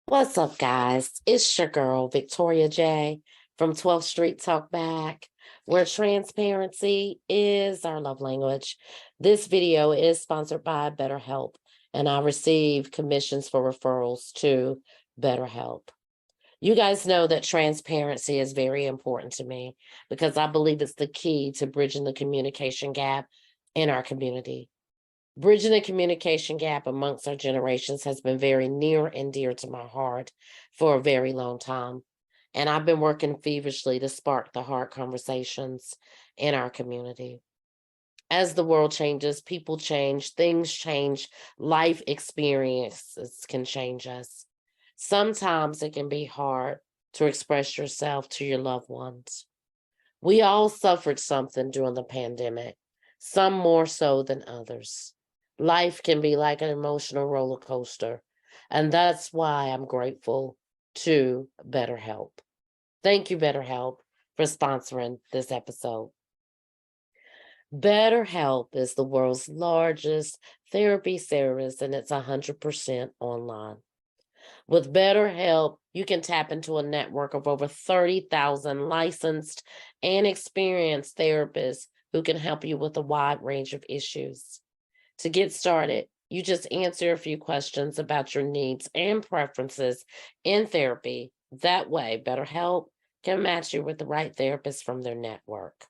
What's up, guys? It's your girl, Victoria J from 12th Street Talk Back, where transparency is our love language. This video is sponsored by BetterHelp, and I receive commissions for referrals to BetterHelp. You guys know that transparency is very important to me because I believe it's the key to bridging the communication gap in our community. Bridging the communication gap amongst our generations has been very near and dear to my heart for a very long time. And I've been working feverishly to spark the hard conversations in our community. As the world changes, people change, things change, life experiences can change us. Sometimes it can be hard to express yourself to your loved ones. We all suffered something during the pandemic, some more so than others. Life can be like an emotional roller coaster, and that's why I'm grateful to BetterHelp. Thank you, BetterHelp, for sponsoring this episode. BetterHelp is the world's largest therapy service, and it's 100% online. With BetterHelp, you can tap into a network of over 30,000 licensed and experienced therapists who can help you with a wide range of issues. To get started, you just answer a few questions about your needs and preferences in therapy. That way, BetterHelp can match you with the right therapist from their network.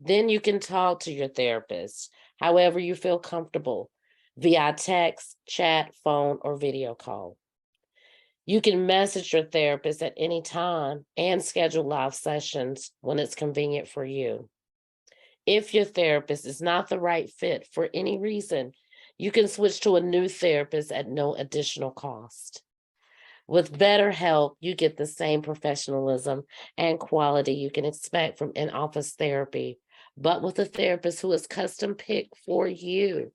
Then you can talk to your therapist however you feel comfortable via text, chat, phone, or video call. You can message your therapist at any time and schedule live sessions when it's convenient for you. If your therapist is not the right fit for any reason, you can switch to a new therapist at no additional cost. With BetterHelp, you get the same professionalism and quality you can expect from in-office therapy, but with a therapist who is custom picked for you.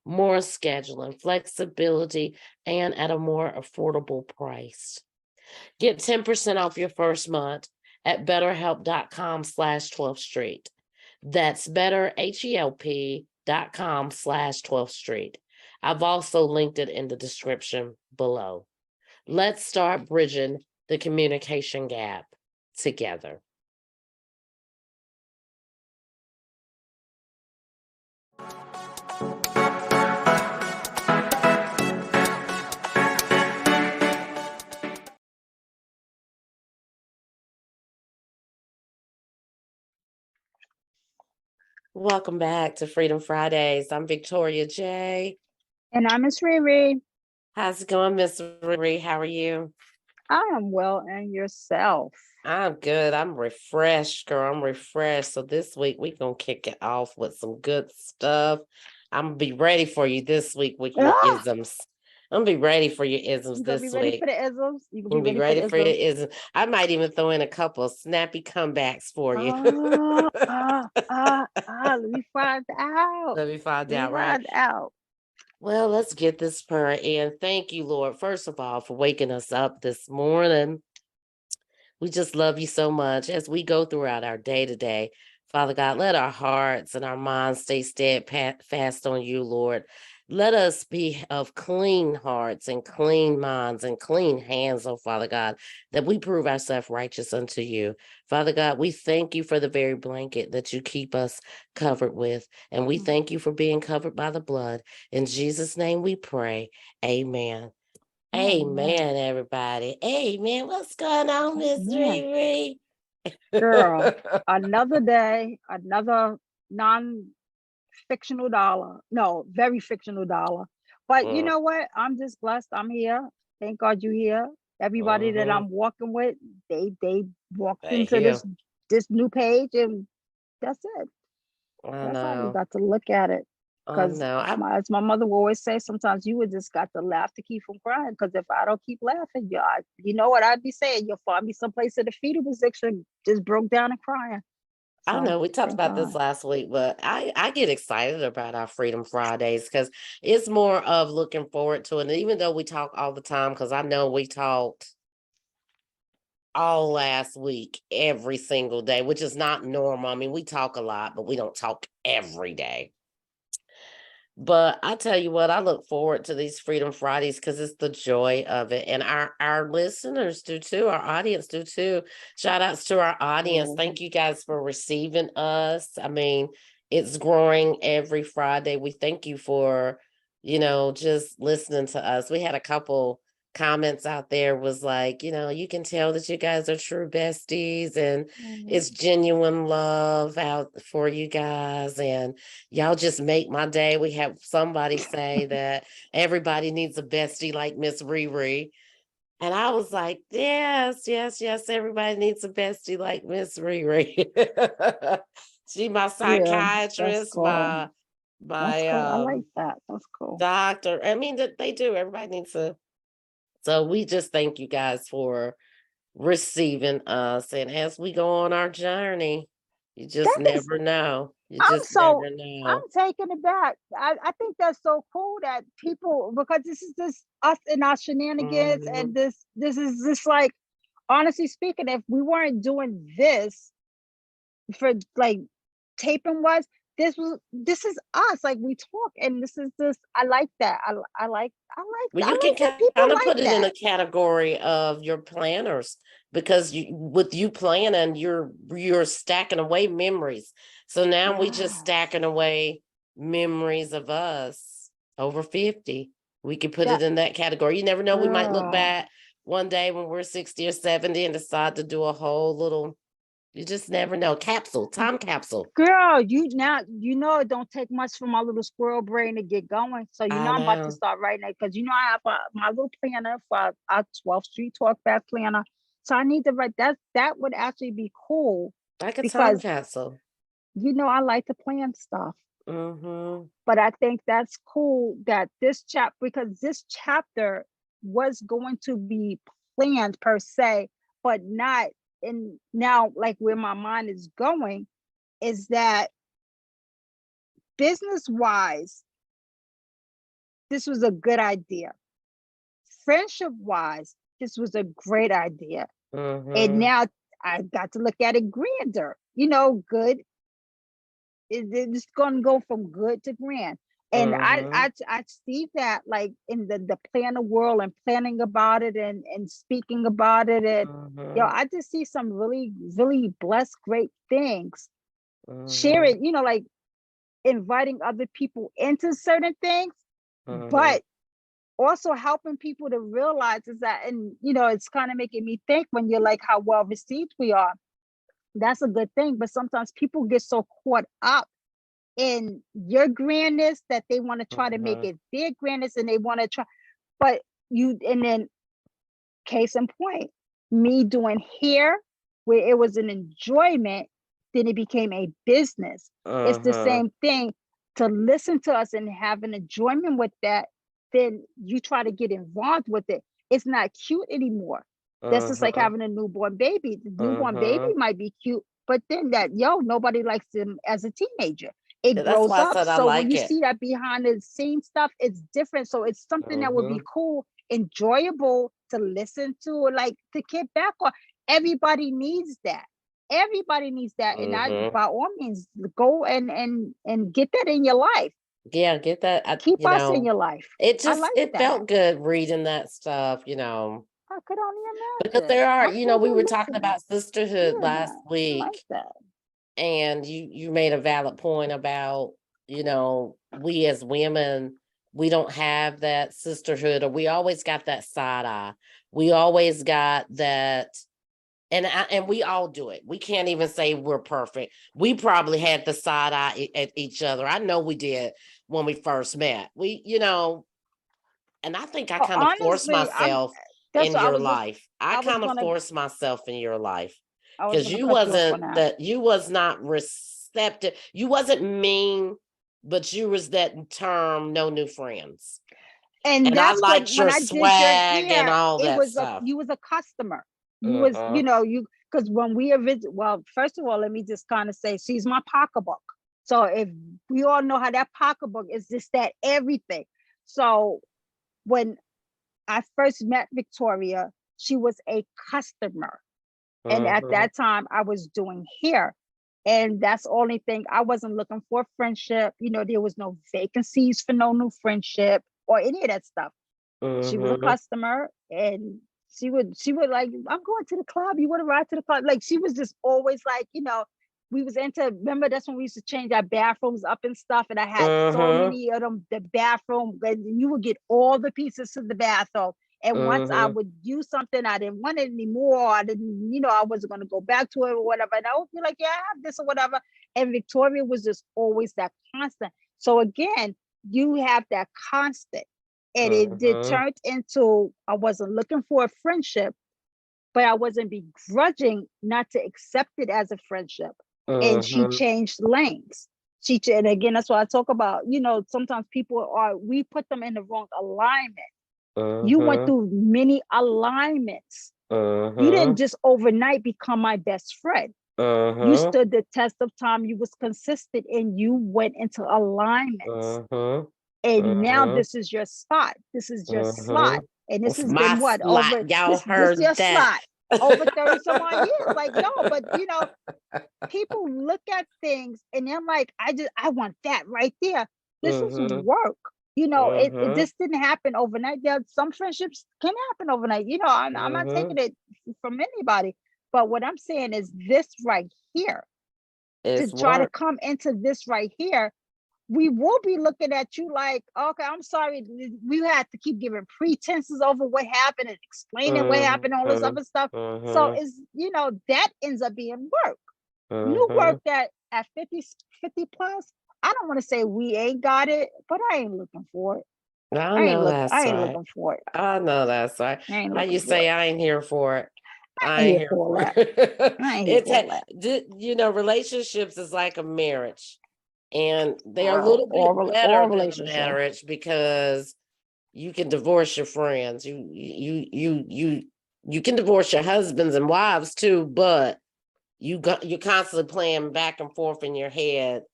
More scheduling, flexibility, and at a more affordable price. Get 10% off your first month at betterhelp.com/12th Street. That's betterhelp.com/12th Street. I've also linked it in the description below. Let's start bridging the communication gap together. Welcome back to Freedom Fridays. I'm Victoria J. And I'm Miss Riri. How's it going, Miss Riri? How are you? I am well, and yourself? I'm good. I'm refreshed, girl. I'm refreshed. So this week we're gonna kick it off with some good stuff. I'm gonna be ready for you this week with your Ah, isms. I'm gonna be ready for your isms you gonna be this ready week. for the isms? You gonna I'm be gonna be ready for ready the for your isms? isms. I might even throw in a couple of snappy comebacks for you. Let me find out. Let me find Let me out, right? find out. Well, let's get this prayer in. Thank you, Lord, first of all, for waking us up this morning. We just love you so much as we go throughout our day to day. Father God, let our hearts and our minds stay steadfast on you, Lord. Let us be of clean hearts and clean minds and clean hands, oh Father God, that we prove ourselves righteous unto you. Father God, we thank you for the very blanket that you keep us covered with. And we thank you for being covered by the blood. In Jesus' name we pray. Amen. Amen, everybody. Amen. What's going on, Miss Man, Riri? girl, another day, another non-fictional dollar. No, very fictional dollar. But you Mm, know what? I'm just blessed. I'm here. Thank God you're here. Everybody that mhm. I'm walking with, they walked They into here. this new page, and that's it. I That's how we know. got to look at it. I Because know. as my mother will always say, sometimes you would just got to laugh to keep from crying. Because if I don't keep laughing, you know what I'd be saying? You'll find me someplace in the fetal position, just broke down and crying. I So know we talked thank about this God. last week, but I get excited about our Freedom Fridays because it's more of looking forward to it. And even though we talk all the time, because I know we talked all last week, every single day, which is not normal. I mean, we talk a lot, but we don't talk every day. But I tell you what, I look forward to these Freedom Fridays because it's the joy of it. And our listeners do too, our audience do too. Shout outs to our audience. Yeah. Thank you guys for receiving us. I mean, it's growing every Friday. We thank you for, just listening to us. We had a couple comments out there was like, you can tell that you guys are true besties and Mhm. it's genuine love out for you guys. And y'all just make my day. We have somebody say that everybody needs a bestie like Miss Riri. And I was like, yes, yes, yes, everybody needs a bestie like Miss Riri. She my Yeah, that's psychiatrist, cool. my That's my cool. I like that. That's cool. doctor. I mean, that they do. Everybody needs a. So we just thank you guys for receiving us. And as we go on our journey, you just That is, never know. You I'm just so, never I'm know. taken aback. I think that's so cool that people, because this is just us and our shenanigans, and Mhm. this is just like, honestly speaking, if we weren't doing this for like taping was, this is us. Like we talk, and this is this. I like that. Well, I you can like that people kind of like put it in that. a category of your planners because with you planning, you're stacking away memories. So now we just Yes. stacking away memories of us over 50. We can put That it in that category. You never know. We might look girl. back one day when we're 60 or 70 and decide to do a whole little, you just never know. Capsule, time capsule. Girl, you know it don't take much for my little squirrel brain to get going. So I I'm about to know. start writing it because I have my little planner for our 12th Street Talk Back planner. So I need to write that. That would actually be cool Like a time because capsule. I like to plan stuff. Mm-hmm. But I think that's cool that this chapter was going to be planned per se, but not in now, like where my mind is going is that business wise, this was a good idea. Friendship wise, this was a great idea. And Mm-hmm. now I got to look at it grander. Good. It's going to go from good to grand. And Mm-hmm. I see that like in the planner world and planning about it and speaking about it. And Mm-hmm. I just see some really, really blessed, great things. Share Mhm, it, like inviting other people into certain things, mhm, but also helping people to realize is that, and it's kind of making me think when you're like how well received we are. That's a good thing, but sometimes people get so caught up in your grandness that they want to try to make mhm, it their grandness, and they want to try, but and then case in point, me doing hair where it was an enjoyment, then it became a business. It's the mhm, same thing to listen to us and have an enjoyment with that. Then you try to get involved with it. It's not cute anymore. That's just like mhm, having a newborn baby. The newborn baby mhm. might be cute, but then nobody likes them as a teenager. It Yeah, that's grows why I up. said I So when like you it. see that behind the scenes stuff, it's different. So it's something that would be Mhm, cool, enjoyable to listen to, or like to get back on. Everybody needs that. Everybody needs that. And I, mhm. by all means, go and get that in your life. Yeah, get that. Keep us in your life. I like It that. felt good reading that stuff, I could only because imagine. there are, I'm sure we they're were talking listening. about sisterhood Yeah, last I like week, that. and you made a valid point about, we as women, we don't have that sisterhood, or we always got that side eye. We always got that. And we all do it. We can't even say we're perfect. We probably had the side eye at each other. I know we did when we first met. And I think I kind of forced Honestly, myself that's in what your life. I I was kind of gonna, forced myself in your life I was because gonna cut you off on that. you was not receptive. You wasn't mean, but you was that term, no new friends. And And I that's what, liked when your I did your swag and hair, all it that was stuff. you was a customer. You was, Uh-huh. because when we well, first of all, let me just kind of say she's my pocketbook. So if we all know how that pocketbook is, just that everything. So when I first met Victoria, she was a customer. And at Uh-huh. that time I was doing hair. And that's the only thing. I wasn't looking for friendship. There was no vacancies for no new friendship or any of that stuff. She was a Mm-hmm. customer, and she would like, I'm going to the club. You want to ride to the club? Like, she was just always like, we was into, remember, that's when we used to change our bathrooms up and stuff. And I had so Mm-hmm. many of them, the bathroom, and you would get all the pieces to the bathroom. And once I Mm-hmm. would use something, I didn't want it anymore. I didn't, I wasn't going to go back to it or whatever. And I would be like, yeah, I have this or whatever. And Victoria was just always that constant. So again, you have that constant. And it did Mm-hmm. turned into, I wasn't looking for a friendship, but I wasn't begrudging not to accept it as a friendship. And she Mm-hmm. changed lanes. And again, that's why I talk about, sometimes we put them in the wrong alignment. You went Mm-hmm. through many alignments. You didn't Mm-hmm. just overnight become my best friend. You Mm-hmm. stood the test of time. You was consistent, and you went into alignments. Mm-hmm. And now Mm-hmm. this is your spot. This is your Mm-hmm. slot. And this It's has my been what, slot. over Y'all this your heard that. slot over 30 some odd years. Like, no, but people look at things and they're like, I want that right there. This is Mm-hmm. work. It Mm-hmm. this didn't happen overnight. Some friendships can happen overnight. I'm not Mm-hmm. taking it from anybody. But what I'm saying is this right here, to It's try to work. come into this right here, we will be looking at you like, okay, I'm sorry. We had to keep giving pretenses over what happened and explaining what happened, all this Mm-hmm. other stuff. So Mm-hmm. that ends up being work. New Mm-hmm. work that at 50 plus, I don't want to say we ain't got it, but I ain't looking for it. I know that's I ain't right. looking for it. I know that's right. I ain't How you looking for say it. I ain't here for it? I I ain't ain't here here for all for that. it. I ain't here for all that. Relationships is like a marriage, and they're a little bit better All than a relationship. marriage because you can divorce your friends. You can divorce your husbands and wives too, but you're constantly playing back and forth in your head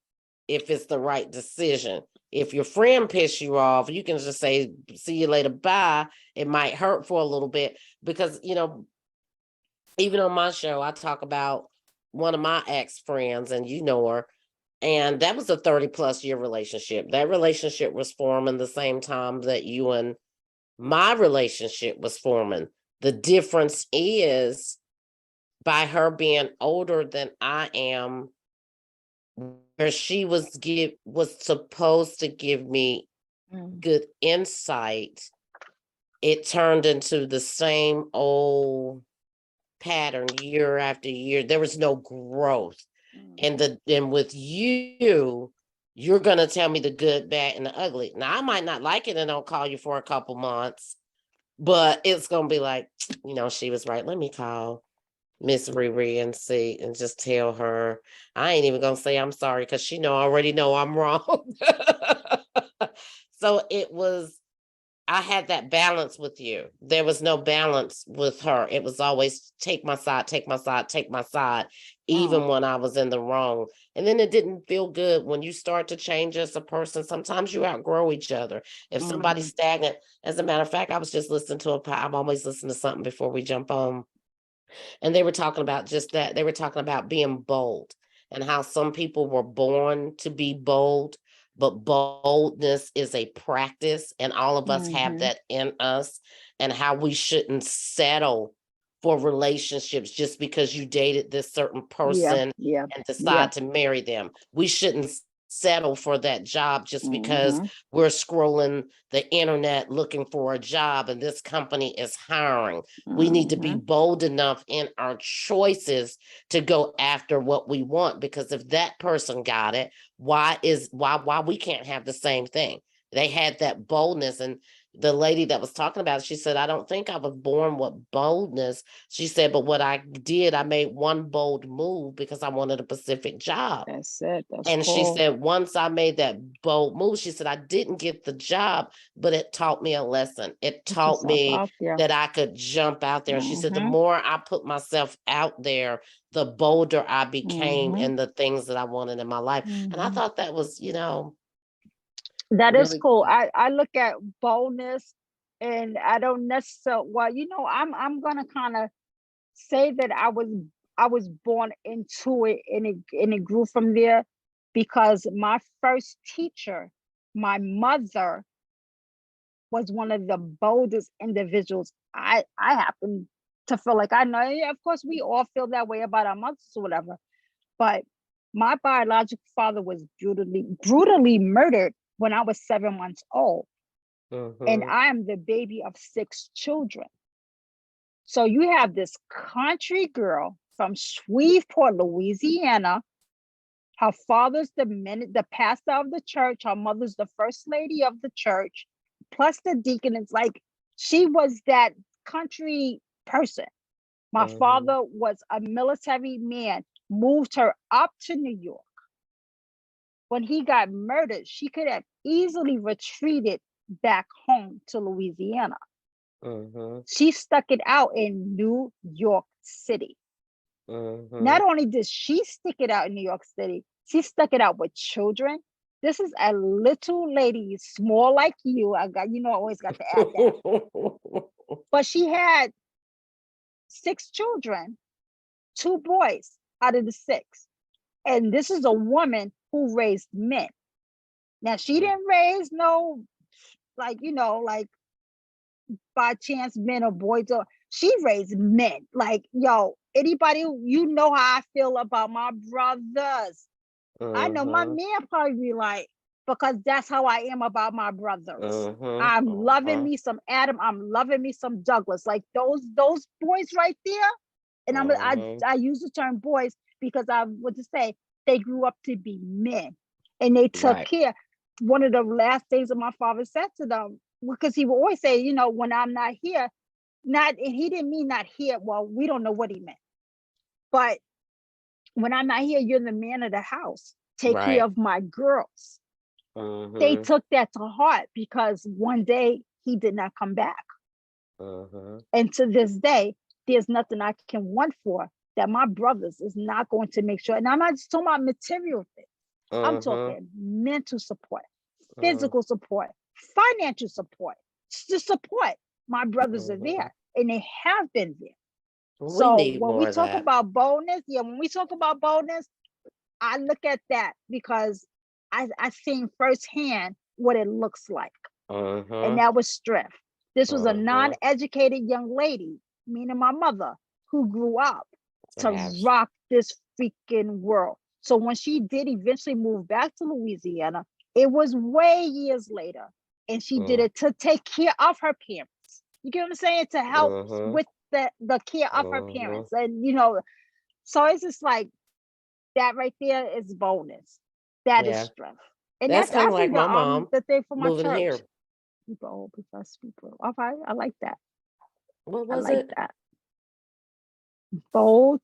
if it's the right decision. If your friend piss you off, you can just say, see you later, bye. It might hurt for a little bit because, even on my show, I talk about one of my ex friends, and you know her, and that was a 30 plus year relationship. That relationship was forming the same time that you and my relationship was forming. The difference is by her being older than I am, where she was supposed to give me Mm. good insight, it turned into the same old pattern year after year. There was no growth. Mm. And with you're gonna tell me the good, bad, and the ugly. Now I might not like it and don't call you for a couple months, but it's gonna be like, she was right. Let me call Miss Riri and see and just tell her. I ain't even gonna say I'm sorry because she already know I'm wrong. So I had that balance with you. There was no balance with her. It was always take my side, take my side, take my side, Oh. even when I was in the wrong. And then it didn't feel good when you start to change as a person. Sometimes you outgrow each other. If somebody's Mm-hmm. stagnant, as a matter of fact, I was just listening to I'm always listening to something before we jump on. And they were talking about just that. They were talking about being bold and how some people were born to be bold, but boldness is a practice, and all of us have Mm-hmm. that in us, and how we shouldn't settle for relationships just because you dated this certain Yeah. person Yeah. and Yeah. decide to marry them. We shouldn't settle for that job just because Mm-hmm. we're scrolling the internet looking for a job and this company is hiring. We need to be Mm-hmm. bold enough in our choices to go after what we want, because if that person got it, why we can't have the same thing? They had that boldness. And the lady that was talking about it, she said, I don't think I was born with boldness. She said, but what I did, I made one bold move because I wanted a specific job. That's it. That's And she cool. said, once I made that bold move, she said, I didn't get the job, but it taught me a lesson. It Put taught yourself me out there. that I could jump out there. And she said, the Mm-hmm. more I put myself out there, the bolder I became Mm-hmm. in the things that I wanted in my life. And I Mm-hmm. thought that was, That is really cool. cool. I look at boldness, and I don't necessarily, well, I'm gonna kind of say that I was born into it, and it grew from there, because my first teacher, my mother, was one of the boldest individuals. I happen to feel like I know. Yeah, of course, we all feel that way about our mothers or whatever. But my biological father was brutally murdered when I was 7 months old, and I am the baby of 6 children. So you have this country girl from Shreveport, Louisiana. Her father's the pastor of the church. Her mother's the first lady of the church, plus the deacon. It's like she was that country person. My father was a military man, moved her up to New York. When he got murdered, she could have easily retreated back home to Louisiana. She stuck it out in New York City. Not only did she stick it out in New York City, she stuck it out with children. This is a little lady, small like you. I always got to add that. But she had 6 children, 2 boys out of the 6. And this is a woman who raised men. Now, she didn't raise no, like by chance men or boys. She raised men. Like, yo, anybody, how I feel about my brothers. I know my man probably be like, because that's how I am about my brothers. I'm loving me some Adam. I'm loving me some Douglas. Like those boys right there. And I use the term boys because I would just say they grew up to be men, and they took care. One of the last things that my father said to them, because he would always say, when I'm not here, and he didn't mean not here. Well, we don't know what he meant, but when I'm not here, you're the man of the house. Take care of my girls. They took that to heart, because one day he did not come back. And to this day, there's nothing I can want for that my brothers is not going to make sure. And I'm not just talking about material things. I'm talking mental support, physical support, financial support. The support. My brothers are there, and they have been there. So when we talk about boldness, I look at that because I seen firsthand what it looks like. And that was strength. This was a non-educated young lady, meaning my mother, who grew up to rock this freaking world. So when she did eventually move back to Louisiana, it was way years later. And she did it to take care of her parents. You get what I'm saying? To help with the care of her parents. And, so it's just like, that right there is bonus. That is strength. And that's kind of like my mom the thing for my moving church. here. People, people. All right, I like that. What was it? That. Bold,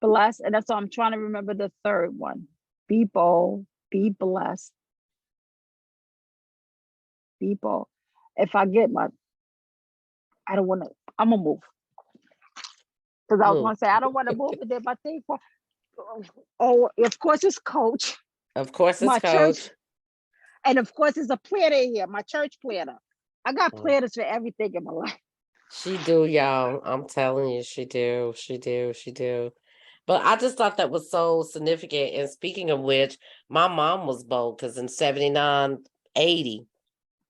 blessed, and that's all I'm trying to remember the third one. Be bold, be blessed, be bold. If I get I don't want to. I'm gonna move, because I was gonna say I don't want to move, but then my thing for. Oh, of course it's Coach. Of course it's my Coach. Church, and of course it's a planner here, my church planner. I got planners for everything in my life. She do, y'all. I'm telling you, she do. But I just thought that was so significant. And speaking of which, my mom was bold, because in 79, 80,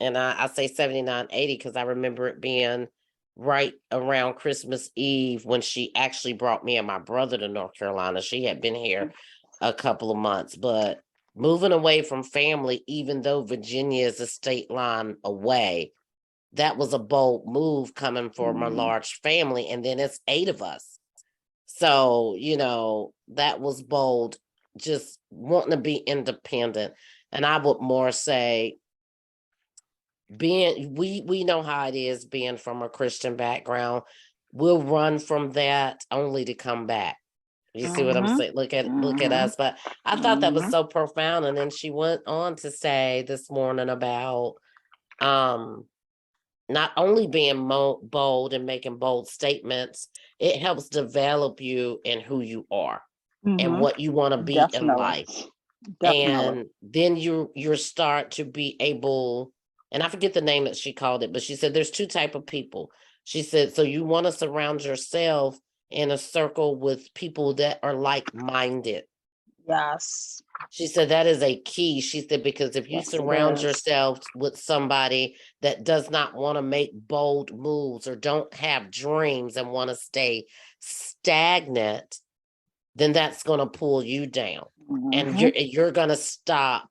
and I say 79, 80 because I remember it being right around Christmas Eve when she actually brought me and my brother to North Carolina. She had been here a couple of months, but moving away from family, even though Virginia is a state line away, that was a bold move coming from a large family. And then it's 8 of us. So, that was bold, just wanting to be independent. And I would more say, we know how it is being from a Christian background. We'll run from that only to come back. You see what I'm saying? Look at us. But I thought that was so profound. And then she went on to say this morning about not only being bold and making bold statements, it helps develop you in who you are and what you want to be in life. And then you start to be able, and I forget the name that she called it, but she said there's 2 types of people. She said, so you want to surround yourself in a circle with people that are like-minded. Yes. She said that is a key. She said, because if you Yes, it surround is. yourself with somebody that does not want to make bold moves or don't have dreams and want to stay stagnant, then that's going to pull you down. And Mm-hmm. you're going to stop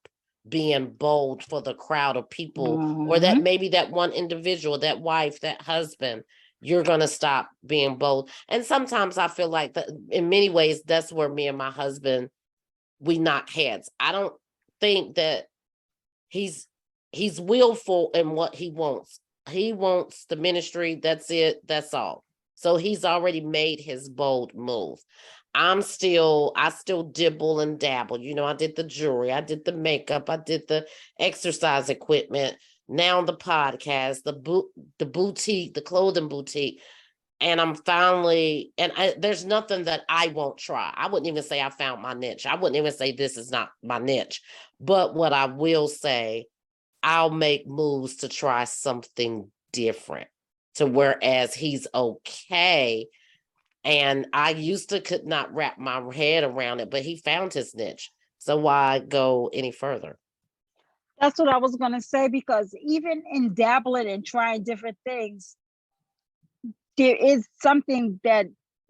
being bold for the crowd of people, or Mm-hmm. that maybe that one individual, that wife, that husband, you're going to stop being bold. And sometimes I feel like that in many ways, that's where me and my husband, we knock heads. I don't think that he's willful in what he wants. He wants the ministry. That's it. That's all. So he's already made his bold move. I still dibble and dabble. You know, I did the jewelry, I did the makeup, I did the exercise equipment, now the podcast, the boutique, the clothing boutique. And I'm finally, there's nothing that I won't try. I wouldn't even say I found my niche. I wouldn't even say this is not my niche. But what I will say, I'll make moves to try something different, to whereas he's okay. And I used to could not wrap my head around it, but he found his niche. So why go any further? That's what I was gonna say, because even in dabbling and trying different things, there is something that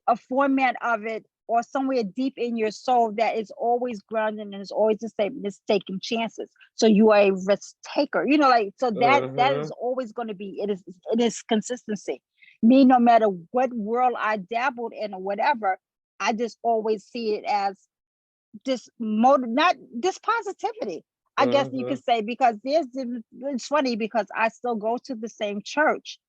a format of it or somewhere deep in your soul that is always grounded and is always the same, is taking chances. So you are a risk taker, you know, like, so that is always going to be, it is consistency. Me, no matter what world I dabbled in or whatever, I just always see it as this mode, not this positivity, I guess you could say, because it's funny because I still go to the same church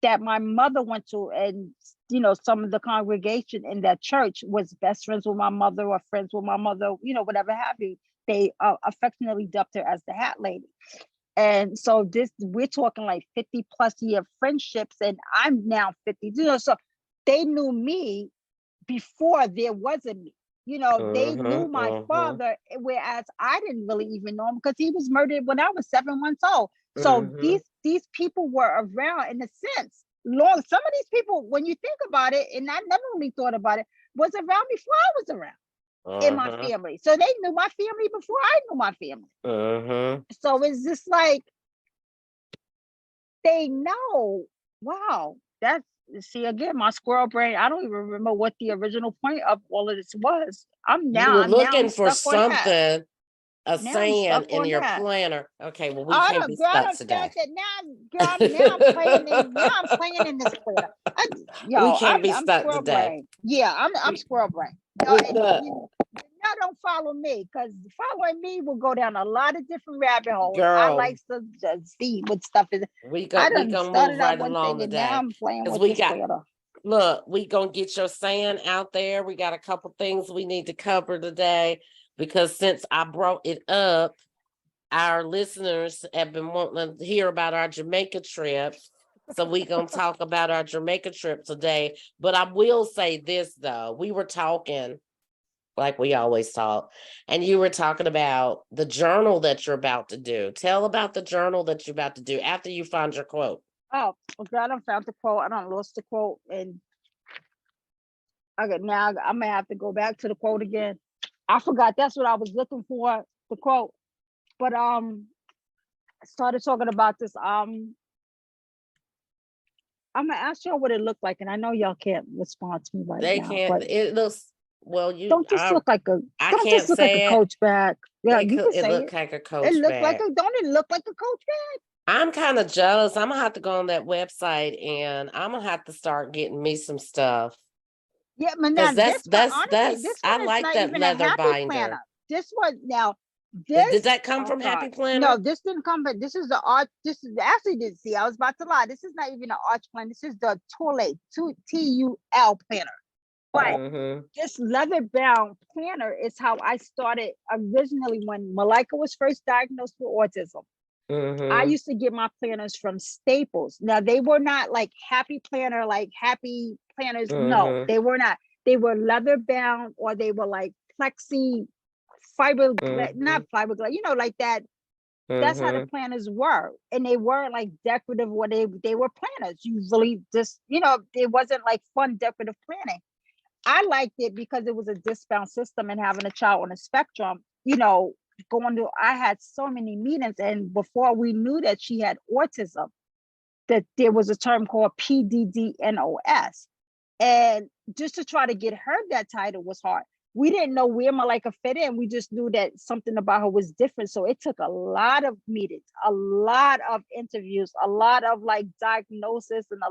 that my mother went to, and you know, some of the congregation in that church was best friends with my mother or friends with my mother, you know, whatever have you. They affectionately dubbed her as the hat lady. And so this, we're talking like 50 plus year friendships, and I'm now 50, you know, so they knew me before there was a me. You know, they knew my father, whereas I didn't really even know him because he was murdered when I was 7 months old. So these people were around in a sense long. Some of these people, when you think about it, and I never really thought about it, was around before I was around in my family. So they knew my family before I knew my family. So it's just like they know. Wow, that's, see, again, my squirrel brain. I don't even remember what the original point of all of this was. You were I'm looking for stuck on that. something, a Now I'm saying stuck in on your that. planner. Okay, well, we I can't don't, be girl, I stuck don't start today. that now. Girl, now I'm playing in. Now I'm playing in this planner. We Yo, can't be I'm stuck squirrel today. brain. Yeah, I'm We, squirrel brain. Yo, we and the y'all don't follow me, because following me will go down a lot of different rabbit holes. I girl, like to see what stuff is. I we done gonna move started out right one along thing and now today I'm playing because with we this got. planner. Look, we gonna get your saying out there. We got a couple things we need to cover today because since I brought it up, our listeners have been wanting to hear about our Jamaica trip. So we gonna talk about our Jamaica trip today. But I will say this though, we were talking like we always talk, and you were talking about the journal that you're about to do. Tell about the journal that you're about to do after you find your quote. Oh, okay, I done found the quote. I done lost the quote, and I got, now I'm gonna have to go back to the quote again. I forgot that's what I was looking for, the quote. But I started talking about this. I'm gonna ask y'all what it looked like, and I know y'all can't respond to me right They now, can't. but It looks well. You, don't this look like a I don't can't this look like a say it. coach bag? Yeah, you can It say looked it. like a It coach looked like bag. a, don't it look like a coach bag? I'm kind of jealous. I'm gonna have to go on that website and I'm gonna have to start getting me some stuff Yeah, but now because this one, honestly, this I one is like not that even a leather happy binder. planner. This one now, Did this, that come oh from God, Happy Planner? no, this didn't come. But this is the art. This is actually, didn't see. I was about to lie. This is not even an arch plan. This is the Tourlet TUL planner. But Mm-hmm. this leather bound planner is how I started originally when Malika was first diagnosed with autism. I Mm-hmm. used to get my planners from Staples. Now they were not like happy planner, like happy planners. No, Mm-hmm. they were not. They were leather bound, or they were like plexi fiber, Mm-hmm. not fiberglass, you know, like that. That's how the Mm-hmm. planners were. And they weren't like decorative, or they were planners. You really just, you know, it wasn't like fun decorative planning. I liked it because it was a discount system, and having a child on the spectrum, I had so many meetings, and before we knew that she had autism, that there was a term called PDDNOS. And just to try to get her that title was hard. We didn't know where Malika fit in. We just knew that something about her was different. So it took a lot of meetings, a lot of interviews, a lot of like diagnosis, and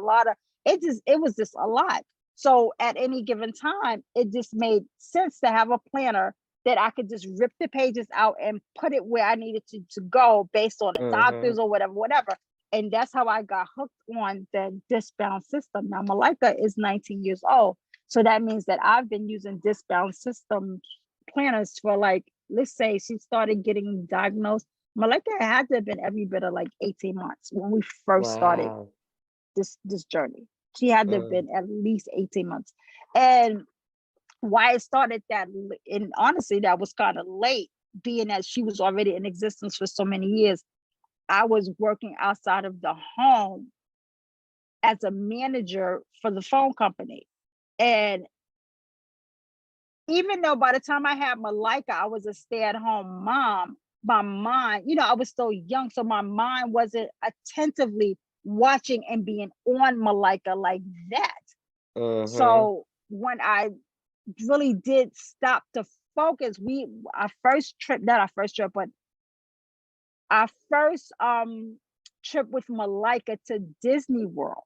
it was just a lot. So at any given time, it just made sense to have a planner that I could just rip the pages out and put it where I needed to go based on the doctors or whatever. And that's how I got hooked on the disc-bound system. Now, Malika is 19 years old. So that means that I've been using disc-bound system planners for like, let's say she started getting diagnosed. Malika had to have been every bit of like 18 months when we first started this journey. She had to have been at least 18 months. And why it started that, and honestly, that was kind of late, being that she was already in existence for so many years. I was working outside of the home as a manager for the phone company. And even though by the time I had Malika, I was a stay-at-home mom, my mind, I was still young. So my mind wasn't attentively watching and being on Malika like that. So when I really did stop to focus, our first trip with Malika to Disney World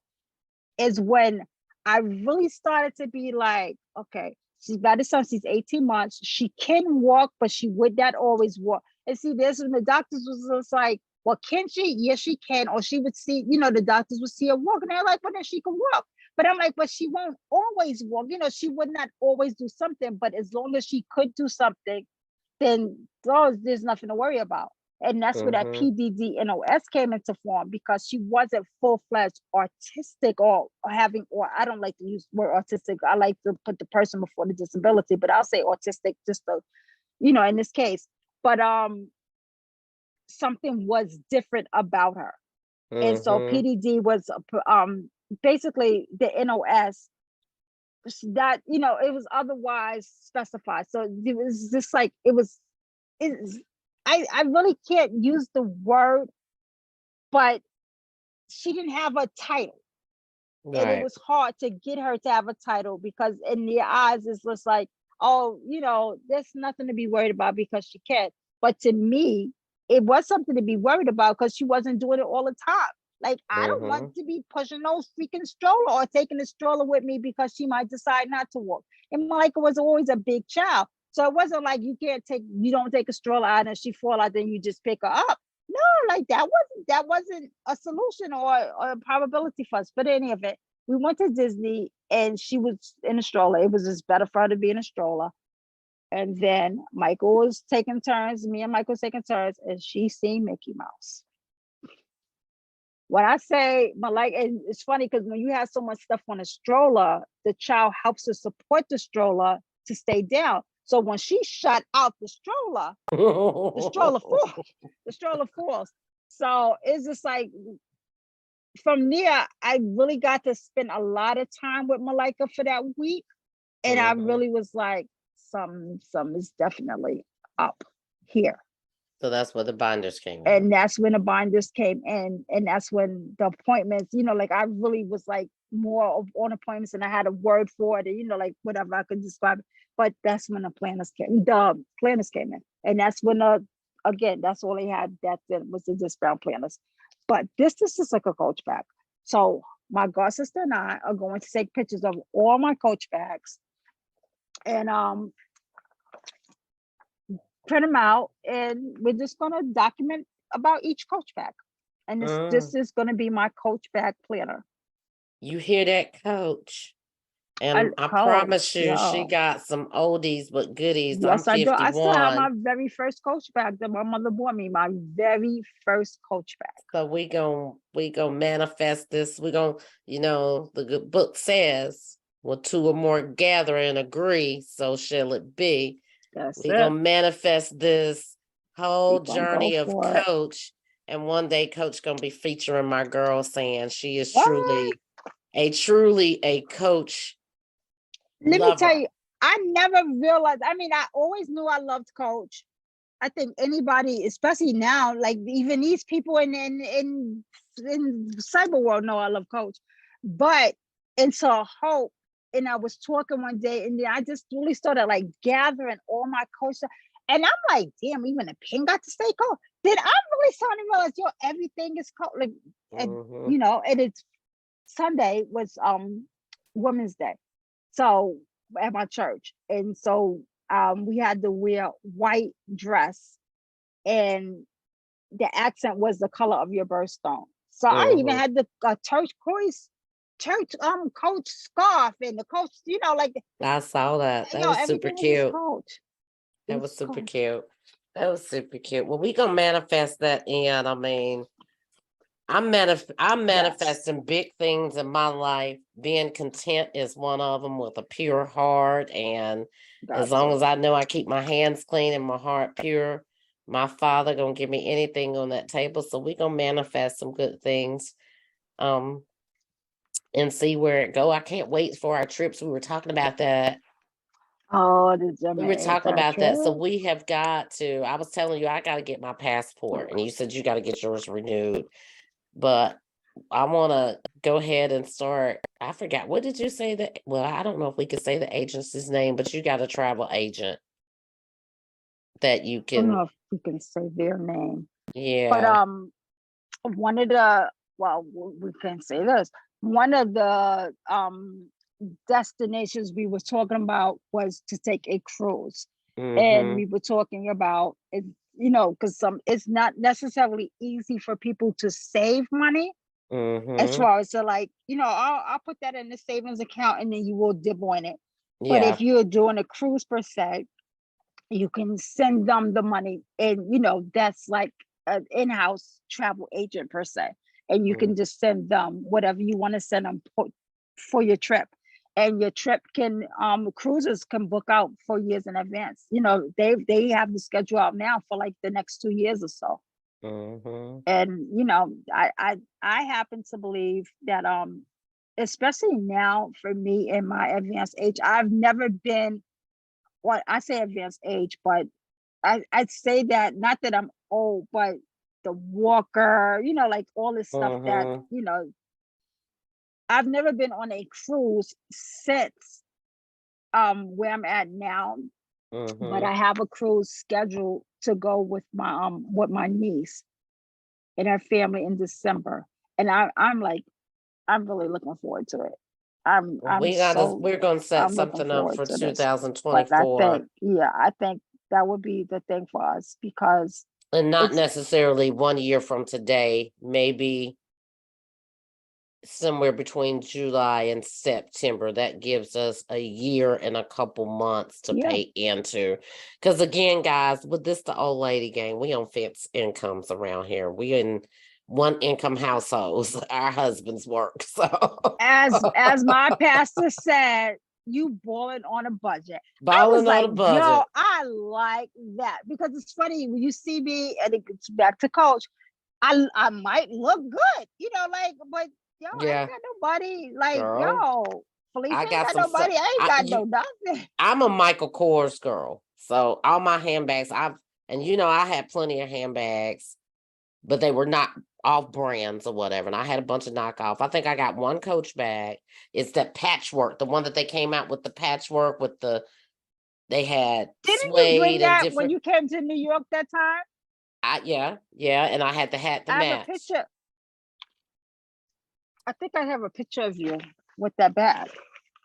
is when I really started to be like, okay, by the time she's 18 months, she can walk, but she would not always walk. And see, this when the doctors was just like, well, can she? Yes, she can. Or she would see, the doctors would see her walk, and they're like, well, then she can walk. But I'm like, but she won't always walk. She would not always do something, but as long as she could do something, then there's nothing to worry about. And that's where that PDDNOS came into form, because she wasn't full-fledged autistic or I don't like to use the word autistic. I like to put the person before the disability, but I'll say autistic just to, in this case. But something was different about her. And so PDD was basically the NOS that, it was otherwise specified. So it was just like, I really can't use the word, but she didn't have a title. Right. And it was hard to get her to have a title, because in their eyes, it's just like, oh, there's nothing to be worried about because she can. But to me, it was something to be worried about, because she wasn't doing it all the time. Like, I don't want to be pushing no freaking stroller or taking the stroller with me because she might decide not to walk. And Malika was always a big child. So it wasn't like you don't take a stroller out and she fall out, then you just pick her up. No, like that wasn't a solution or a probability for us. But in any event, we went to Disney and she was in a stroller. It was just better for her to be in a stroller. And then Michael was taking turns, me and Michael was taking turns, and she seen Mickey Mouse. When I say Malika, and it's funny because when you have so much stuff on a stroller, the child helps to support the stroller to stay down. So when she shut out the stroller falls. The stroller falls. So it's just like, from there, I really got to spend a lot of time with Malika for that week. And I really was like, some is definitely up here. So that's where the binders came in. And that's when the binders came in. And that's when the appointments, like I really was like more on appointments, and I had a word for it, and like whatever I could describe it. But that's when the planners came in. And that's when again, that's all they had that was the discount planners. But this is like a coach bag. So my god sister and I are going to take pictures of all my coach bags and print them out, and we're just going to document about each coach bag. And this is going to be my coach bag planner. You hear that, coach? And I promise you, she got some oldies but goodies. Yes, I do. I still have my very first coach bag that my mother bought me. My very first coach bag. So we gonna manifest this. We gonna, the good book says, well, two or more gather and agree, so shall it be. We're gonna manifest this whole journey of coach. And one day coach gonna be featuring my girl, saying she is truly a coach Let me Love tell her. you, I never realized. I mean, I always knew I loved Coach. I think anybody, especially now, like even these people in cyber world know I love Coach. But into Hope, and I was talking one day, and then I just really started like gathering all my Coach stuff. And I'm like, damn, even the pin got to stay Coach. Then I really started to realize, yo, everything is Coach. Like, and Mm-hmm. and it's Sunday was Women's Day. So at my church. And so we had to wear white dress, and the accent was the color of your birthstone. So I even Mm-hmm. had the church coach scarf and the coach, like I saw that. That was super everything was just cute. coach. It That was was super coach. cute. That was super cute. Well, we gonna manifest that in. I mean, I'm Yes. manifesting big things in my life. Being content is one of them, with a pure heart, and as Got long to. as I know I keep my hands clean and my heart pure, my Father gonna give me anything on that table. So we gonna manifest some good things, um, and see where it go. I can't wait for our trips. We were talking about that. Oh, the We were talking Jamaica about that. So trip. we have got to. I was telling you I got to get my passport, and you said you got to get yours renewed. But I want to go ahead and start. I forgot. What did you say that? Well, I don't know if we could say the agency's name, but you got a travel agent that you I don't can. know if we can say their name, but Yeah. one of the well, we can say this. One of the destinations we were talking about was to take a cruise, and Mm-hmm. we were talking about it, because it's not necessarily easy for people to save money, as Mm-hmm. far as to, like, I'll put that in the savings account and then you will dip on it. But if Yeah. you're doing a cruise per se, you can send them the money, and that's like an in-house travel agent per se, and you Mm. can just send them whatever you want to send them for your trip. And your trip can cruises can book out for years in advance. They have the schedule out now for like the next 2 years or so. Mm-hmm. And I happen to believe that especially now for me in my advanced age, I've never been, well, I say advanced age, but I'd say that, not that I'm old, but the walker, like all this stuff that, Mm-hmm. I've never been on a cruise since where I'm at now, but Mm-hmm. I have a cruise scheduled to go with my niece and her family in December. And I'm like, I'm really looking forward to it. We're gonna set I'm looking something up forward for to this. But $2024. I think that would be the thing for us, because And not it's necessarily 1 year from today, maybe somewhere between July and September. That gives us a year and a couple months to yeah. pay into. Because again, guys, with this the old lady game, we on fixed incomes around here. We in one income households. Our husbands work. So As my pastor said, you balling on a budget. I was balling on a like, yo, budget. I like that, because it's funny when you see me, and it gets back to coach. I might look good, like, but yo, I ain't Yeah, got nobody. Like, girl. yo, Felicia I ain't got got some stuff. nobody. I ain't got no nothing. I'm a Michael Kors girl. So all my handbags, I had plenty of handbags, but they were not off brands or whatever. And I had a bunch of knockoff. I think I got one Coach bag. It's that patchwork, the one that they came out with, the patchwork they had Didn't you bring suede and that when different. you came to New York that time? Yeah, yeah. And I had the hat to I have a match. picture. I think I have a picture of you with that bag.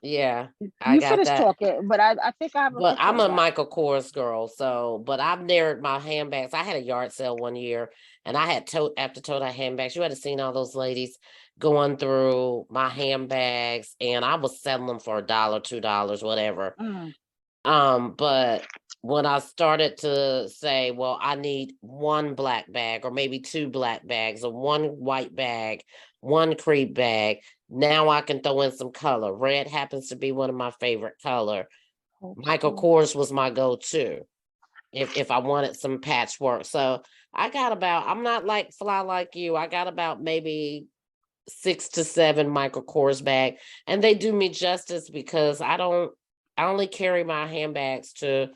Yeah, I You got finished that. talking, but I think I have a But picture I'm of a that. Michael Kors girl, but I've narrowed my handbags. I had a yard sale one year, and I had tote after tote of handbags. You had to seen all those ladies going through my handbags, and I was selling them for $1, $2, whatever. Mm. But when I started to say, well, I need one black bag, or maybe two black bags, or one white bag, one crepe bag, now I can throw in some color. Red happens to be one of my favorite color. Michael Okay. Kors was my go-to if I wanted some patchwork. So I'm not like fly like you. I got about maybe 6 to 7 Michael Kors bag, and they do me justice because I don't. I only carry my handbags to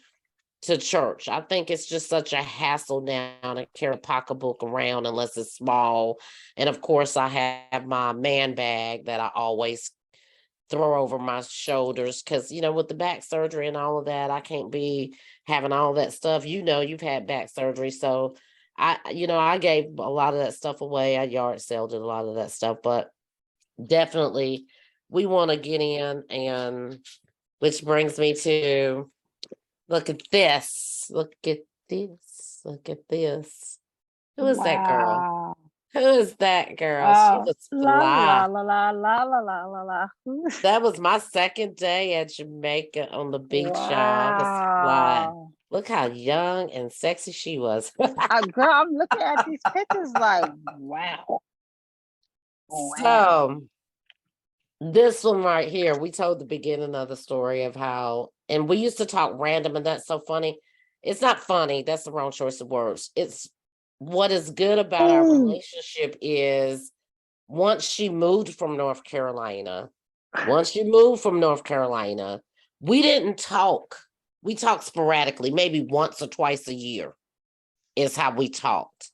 church. I think it's just such a hassle now to carry a pocketbook around unless it's small. And of course, I have my man bag that I always throw over my shoulders because, with the back surgery and all of that, I can't be having all that stuff. You've had back surgery. So I gave a lot of that stuff away. I yard sold a lot of that stuff, but definitely we want to get in. And which brings me to look at this. Look at this. Look at this. Who is that girl? Wow. Who is that girl? She was La fly. la la la la la la la la. That was my second day at Jamaica on the beach, y'all. I was fly. Wow. Look how young and sexy she was. Girl, I'm looking at these pictures like, wow. Wow. So this one right here, we told the beginning of the story of how, and we used to talk random, and that's so funny. It's not funny. That's the wrong choice of words. It's what is good about our Ooh. relationship is once she moved from North Carolina, once you moved from North Carolina, we didn't talk. We talked sporadically, maybe once or twice a year is how we talked.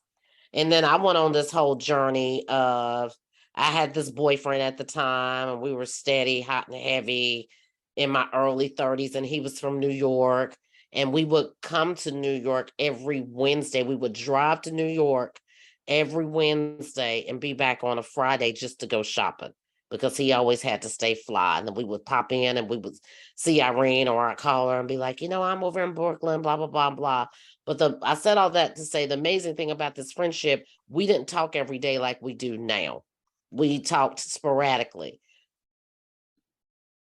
And then I went on this whole journey of I had this boyfriend at the time and we were steady, hot and heavy in my early 30s. And he was from New York. And we would come to New York every Wednesday. We would drive to New York every Wednesday and be back on a Friday just to go shopping because he always had to stay fly. And then we would pop in and we would see Irene or I'd call her and be like, I'm over in Brooklyn, blah, blah, blah, blah. But I said all that to say the amazing thing about this friendship, we didn't talk every day like we do now. We talked sporadically.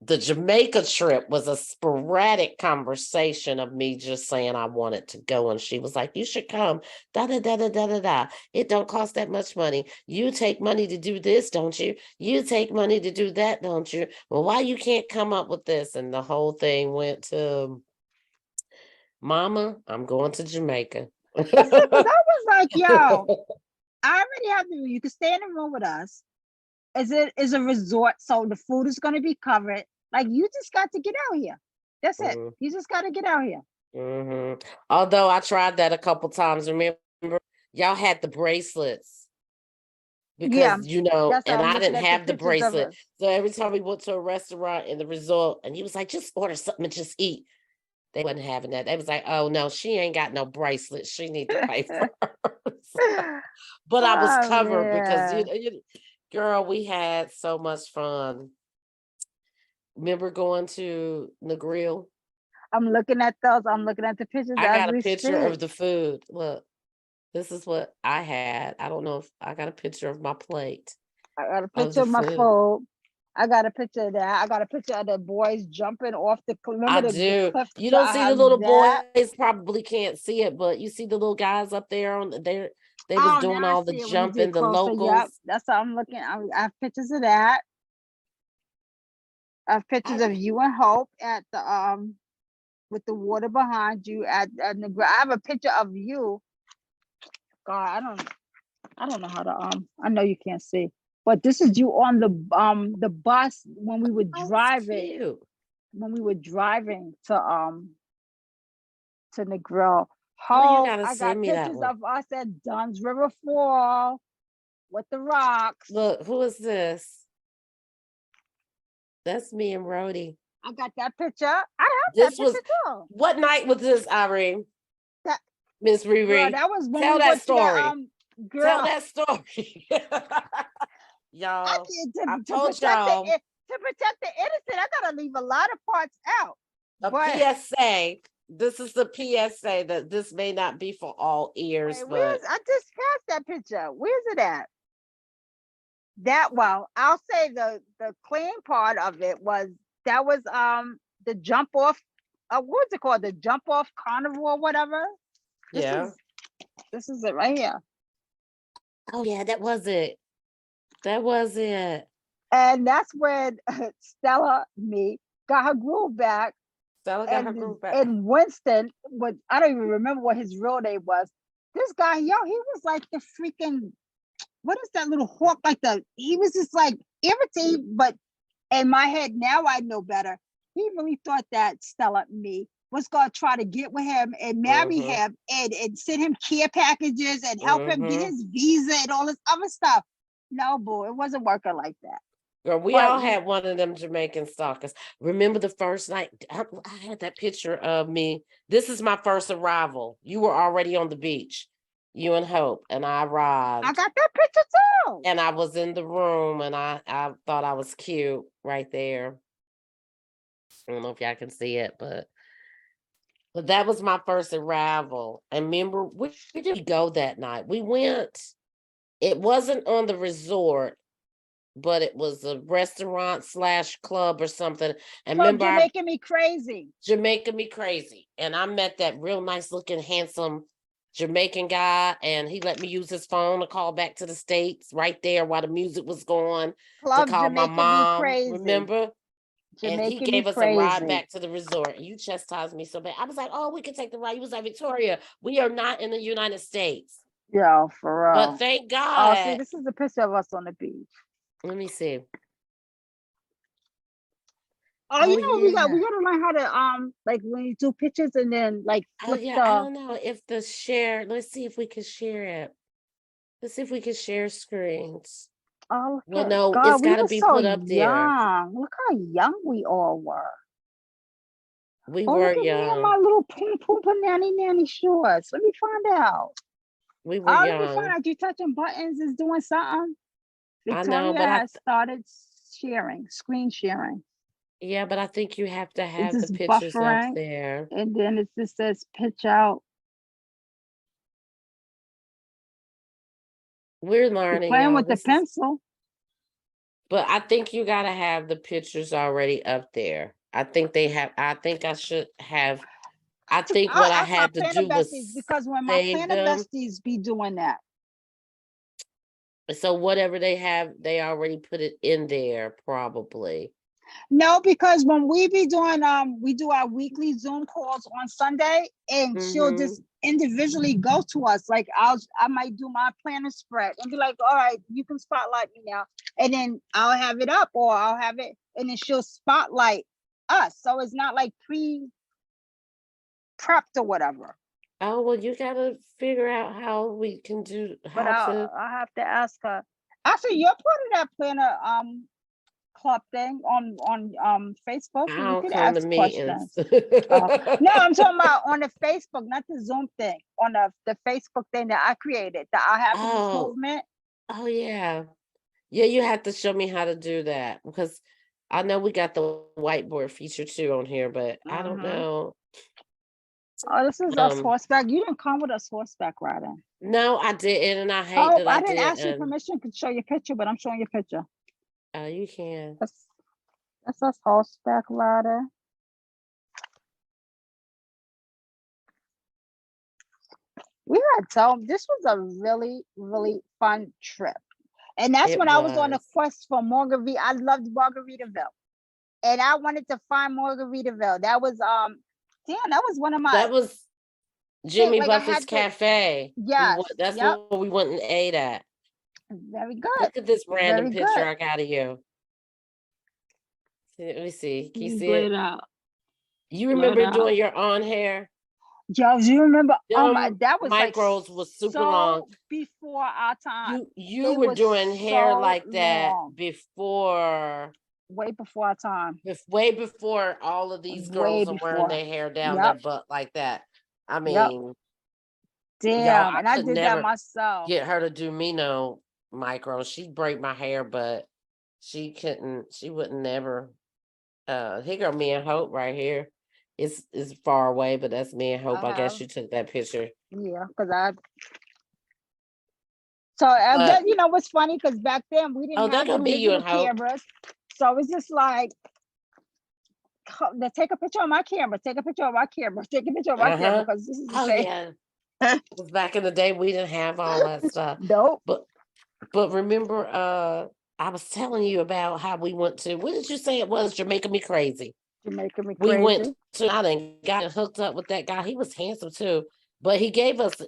The Jamaica trip was a sporadic conversation of me just saying I wanted to go. And she was like, you should come. Da da da da da da da. It don't cost that much money. You take money to do this, don't you? You take money to do that, don't you? Well, why you can't come up with this? And the whole thing went to Mama, I'm going to Jamaica. Listen, because I was like, yo, I already have the you can stay in the room with us. Is a resort, so the food is gonna be covered. Like you just got to get out here. That's it. You just got to get out here. Mm-hmm. Although I tried that a couple times. Remember, y'all had the bracelets because That's and I'm I looking didn't at the have the pictures of bracelet. us. So every time we went to a restaurant in the resort, and he was like, "Just order something and just eat." They wasn't having that. They was like, "Oh no, she ain't got no bracelet. She need to pay for hers." But I was Oh covered because man. girl, we had so much fun. Remember going to the grill? I'm looking at those. I'm looking at the pictures I as got a we picture speak. of the food. Look, this is what I had. I don't know if I got a picture of my plate I got a of picture the of my food. food. I got a picture of that. I got a picture of the boys jumping off the I remember the do. cliff. You don't I see the have little that. boys, probably can't see it, but you see the little guys up there on there. They was Oh, doing now I all the see it when you get jumping, the closer. Yep, locals. that's what I'm looking. I have pictures of that. I have pictures of you and Hope at the with the water behind you at the. I have a picture of you. God, I don't know how to I know you can't see, but this is you on the bus when we were Oh, it's driving cute. to Negril. Oh, you Hope, gotta I got send me that pictures one. of us at Dunn's River Fall with the rocks. Look, who is this? That's me and Rhodey. I got that picture. I have that This was picture too. what night was this, Irene? That Miss girl, Riri? that was when we Tell that went to that story. Tell girl. that story. I Y'all, can't I to told protect y'all to protect the innocent. I gotta leave a lot of parts out. a But PSA. This is the PSA that this may not be for all ears, wait, but where's I just passed that picture. Where's it at? That well, I'll say the clean part of it was that was the jump off what's it called? The jump off carnival or whatever. This yeah. is this is it right here. Oh yeah, that was it. That was it. And that's when Stella me got her groove back. Stella got her And group back. and Winston, what I don't even remember what his real name was. This guy, yo, he was like the freaking what is that little hawk? Like he was just like irritating, but in my head now I know better. he really thought that Stella and me was gonna try to get with him and marry Mm-hmm. him and send him care packages and help him get Mm-hmm. his visa and all this other stuff. No, boo, it wasn't working like that. Girl, we But all had one of them Jamaican stalkers. Remember the first night? I had that picture of me. This is my first arrival. You were already on the beach, you and Hope, and I I arrived, got that picture too. and I was in the room, and I thought I was cute right there. I don't know if y'all can see it, but that was my first arrival. And remember, where did we go that night? We went. It wasn't on the resort, but it was a restaurant / club or something. And So remember, you're I making me crazy. Jamaica me crazy. And I met that real nice looking, handsome Jamaican guy, and he let me use his phone to call back to the States right there while the music was going to Club call my Jamaican me mom, crazy. remember? And he Jamaican me gave us a ride crazy. back to the resort. And you chastised me so bad. I was like, oh, we can take the ride. He was like, Victoria, we are not in the United States. Yo, for But real. thank Oh, see, God. this is a picture of us on the beach. Let me see. Oh, Oh, we yeah. gotta learn how to like when you do pictures and then like Oh, flip yeah. I the don't know if the share, let's see if we can share it. Let's see if we can share screens. oh Well, look at no, it's God, we got to were be so put up there. young. Look how young we all were. We Oh, were look at me in my young. little poom poom nanny shorts. Let me find out. We were Oh, let me find young. out. You touching buttons is doing something. I know, Victoria but has started sharing, screen sharing. I think you have to It's have the just pictures up buffering, there. and then it just says pitch out. We're You're learning, playing y'all. with the This is, pencil. but I think you got to have the pictures already up there. I think I should have, I think I'll what I ask my had to planner do besties was because when my save planner them. besties be doing that. So whatever they have, they already put it in there, probably. No, because when we be doing we do our weekly Zoom calls on Sunday, and she'll Mm-hmm. just individually go to us. Like I might do my planner spread and be like, all right, you can spotlight me now, and then I'll have it up or I'll have it, and then she'll spotlight us. So it's not like pre-prepped or whatever. Oh, well, you gotta figure out how we can do But how to. I'll have to ask her. Actually, you're part of that planner club thing on Facebook. I You don't could come to ask meetings. questions. No, I'm talking about on the Facebook, not the Zoom thing. On the Facebook thing that I created, the Our Happiness Oh, Movement. oh yeah. Yeah, you have to show me how to do that because I know we got the whiteboard feature too on here, but I don't Mm-hmm. know. Oh, this is us Um, horseback. You didn't come with us horseback riding. no, I didn't, and I hate Hope that I I didn't ask you didn't. permission to show your picture, but I'm showing your picture. You can. That's us horseback riding. We had so this was a really, really fun trip. And that's It when I was on a was. quest for Margarita. I loved Margaritaville. And I wanted to find Margaritaville. That was damn, that was one of my That was thing. Jimmy Like I Buffett's had to, Cafe. yes, That's yep, what we went and ate at. very good. Look at this random Very picture good. I got of you. Let me see. Can you see Blur it? it out. You Blur it remember out. doing your on hair? Yo, do you remember? Oh my, Them that was like micros was super long. so before our time. You They were were doing hair so like that long. before, Way before our time. way before all of these Way girls are wearing before. their hair down their Yep. butt like that. I Yep. mean, y'all, Damn. I And I could did that never myself. get her to do me no micro. She'd break my hair, but she couldn't. She wouldn't never. Here go me and Hope right here. It's far away, but that's me and Hope. I I guess have. you took that picture. Yeah, because I so But that, what's funny, because back then we didn't oh, that have the gonna be you digital and Hope. cameras. So it's just like take a picture of my camera, take a picture of my camera, take a picture of my camera, Uh-huh. because this is the Oh same. yeah. Because back in the day we didn't have all that stuff. Nope. But remember, I was telling you about how we went to, what did you say it was? Jamaica Me Crazy. You're making me We went crazy. to, I done got hooked up with that guy. He was handsome too. But he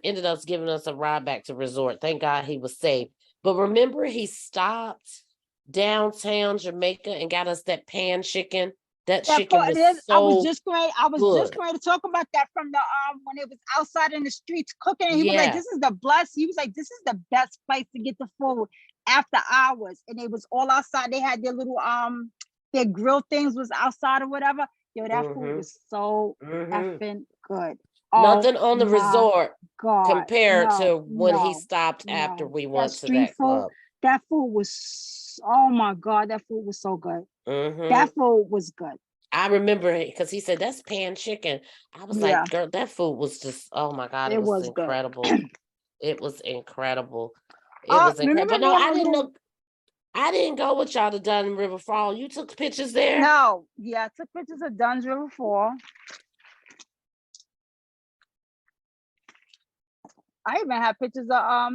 ended up giving us a ride back to resort. Thank God he was safe. But remember, he stopped downtown Jamaica and got us that pan chicken. That That chicken part was is, so I was just good. going to talk about that from the when it was outside in the streets cooking. And he was like, Yeah. "This is the bless." He was like, "This is the best place to get the food after hours." And it was all outside. They had their little their grill things was outside or whatever. Yo, that food Mm-hmm. was so Mm-hmm. effing good. Oh Nothing on the my resort God. compared No, to when he no, stopped after no. we That went to street that food, club. that food was, oh my God, that food was so good. Mm-hmm. That food was good. I remember because he said that's pan chicken. I was Yeah, like, girl, that food was just, oh my God, it it was was good. incredible. It was incredible. It was incredible. Remember But no, being I a didn't little, know. I didn't go with y'all to Dunn River Fall. You took pictures there? no, yeah, I took pictures of Dunn's River Fall. I even had pictures of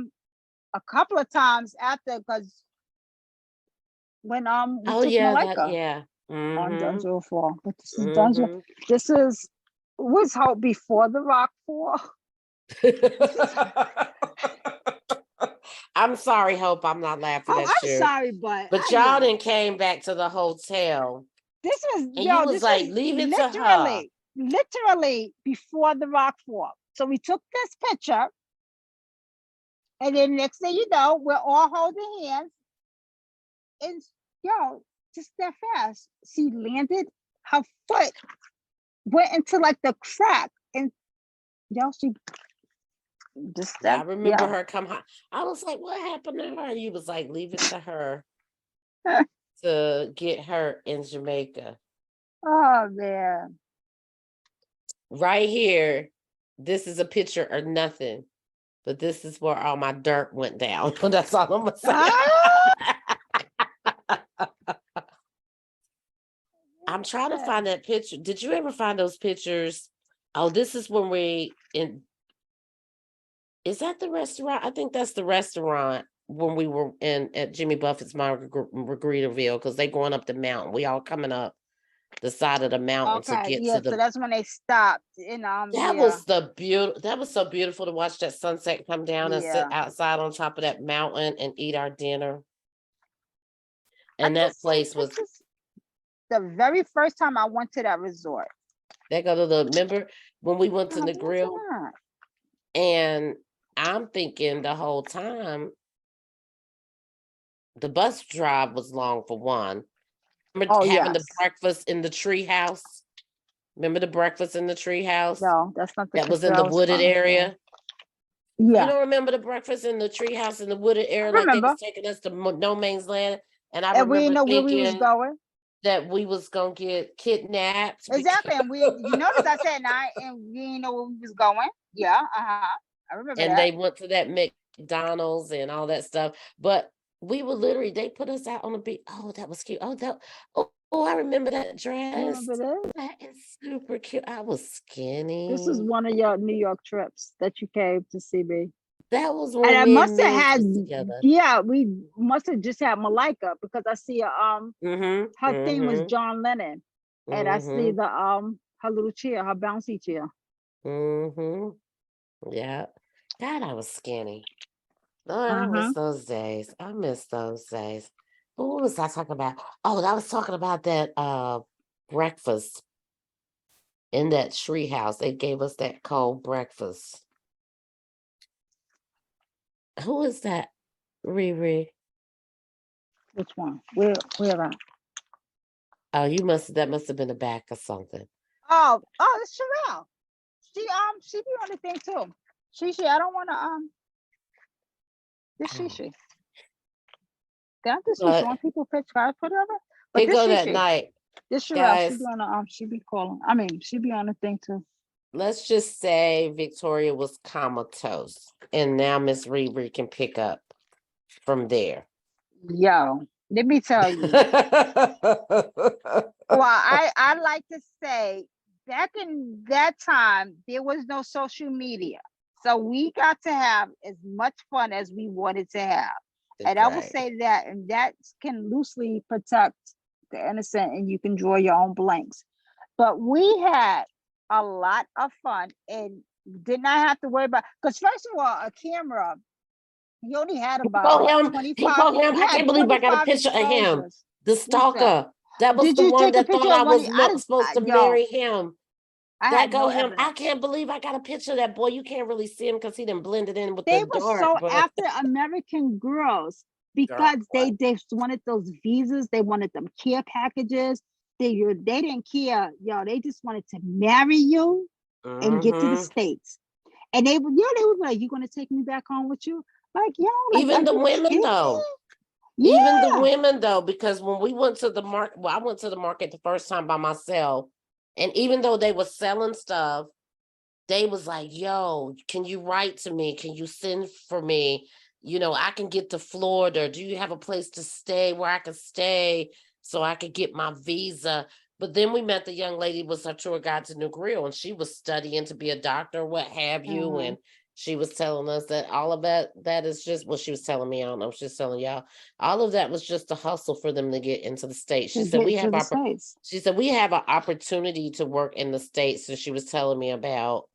a couple of times after, because when we Oh took yeah, Malika yeah. on Mm-hmm. Dunn's River Fall. But this is Dunn's River. Mm-hmm. This is was Hope before the rock fall. This is I'm sorry, Hope. I'm not laughing oh, at I'm you. sorry, but But y'all yeah. then came back to the hotel This was and you yo, was this like, was leave it to her. literally before the rock fall. So we took this picture, and then next thing you know, we're all holding hands. And yo, just that fast. She landed, her foot went into like the crack, and yo, she just Yeah, I that, remember yeah. her come home. I was like, what happened to her? You was like, leave it to her to get her in Jamaica. Oh man. Right here, this is a picture or nothing, but this is where all my dirt went down. That's all I'm gonna say. Ah! I'm trying to find that picture. Did you ever find those pictures? Oh, this is when we in. Is that the restaurant? I think that's the restaurant when we were in at Jimmy Buffett's Margaritaville because they going up the mountain. We all coming up the side of the mountain to Okay, get yeah. to So the. that's when they stopped. And That yeah, was the beautiful. That was so beautiful to watch that sunset come down and sit yeah. outside on top of that mountain and eat our dinner. I And that just seen place was. pictures the very first time I went to that resort. They go to the. Remember when we went No, to I the went to grill? that. And I'm thinking the whole time the bus drive was long for one. Remember Oh having the yes. breakfast in the tree house? Remember the breakfast in the tree house No, that's not the that was picture in I the was wooded trying to say. area? You Yeah, don't remember the breakfast in the tree house in the wooded I area like they was remember. taking us to no man's land? And I And we didn't remember know where we was thinking going. that we was gonna get kidnapped Exactly. because And we, you notice I said night and we didn't know where we was going. Yeah, I remember and that. they went to that McDonald's and all that stuff. But we were literally, they put us out on the beach. Oh, that was cute. Oh, I remember that You dress. remember this? That is super cute. I was This is skinny. one of your New York trips that you came to see me. That was And when I me must and have Miz had, was together. yeah, we must have just had Malika because I see Mm-hmm. her theme was Mm-hmm. John Lennon. And I see Mm-hmm. the her little chair, her bouncy chair. Mm-hmm. Yeah. God, I was skinny. Oh, I miss Uh-huh. those days. I miss those days. But what was I talking about? Oh, I was talking about that breakfast in that tree house. They gave us that cold breakfast. Who is that? Riri. Which one? Where at? Oh, that must have been the back or something. Oh, it's Sherelle. She be on the thing too. She, I don't wanna this Oh. she. That this she But showing people pictures, whatever. But here this go she. that night. This Sherelle, she be Guys, on the she be calling. I mean, she be on the thing too. let's just say Victoria was comatose. And now Miss Riri can pick up from there. Yo, let me tell you. Well, I like to say back in that time there was no social media. So we got to have as much fun as we wanted to have. And I will Right. say that, and that can loosely protect the innocent and you can draw your own blanks. But we had a lot of fun and did not have to worry about, because first of all, a camera, you only had about what, 25? He called him. We I had can't believe I got a 25 picture of him. exposures. The Who's that? stalker. That was Did the you one take a that picture thought of I one? was supposed to Yo, marry him. I That had go no him. I evidence. can't believe I got a picture of that boy. You can't really see him because he didn't blend it in with the They were dark. so But after American girls girl, because they what? they wanted those visas. They wanted them care packages. They didn't care, yo. They just wanted to marry you and get to the Mm-hmm. States. And they would, they would be like, "You gonna take me back home with you?" Like, yo, like, are Even the you women kidding though. me? Even the Yeah. women though, because when we went to the market, well, I went to the market the first time by myself, and even though they were selling stuff, they was like, "Yo, can you write to me? Can you send for me? I can get to Florida. Do you have a place to stay where I can stay so I could get my visa?" But then we met the young lady was our tour guide to New Grill, and she was studying to be a doctor, what have you, Mhm. and she was telling us that all of that is just well, she was telling me, I don't know, she's telling y'all, all of that was just a hustle for them to get into the States. To get to the States. She said we have an opportunity to work in the States. So she was telling me about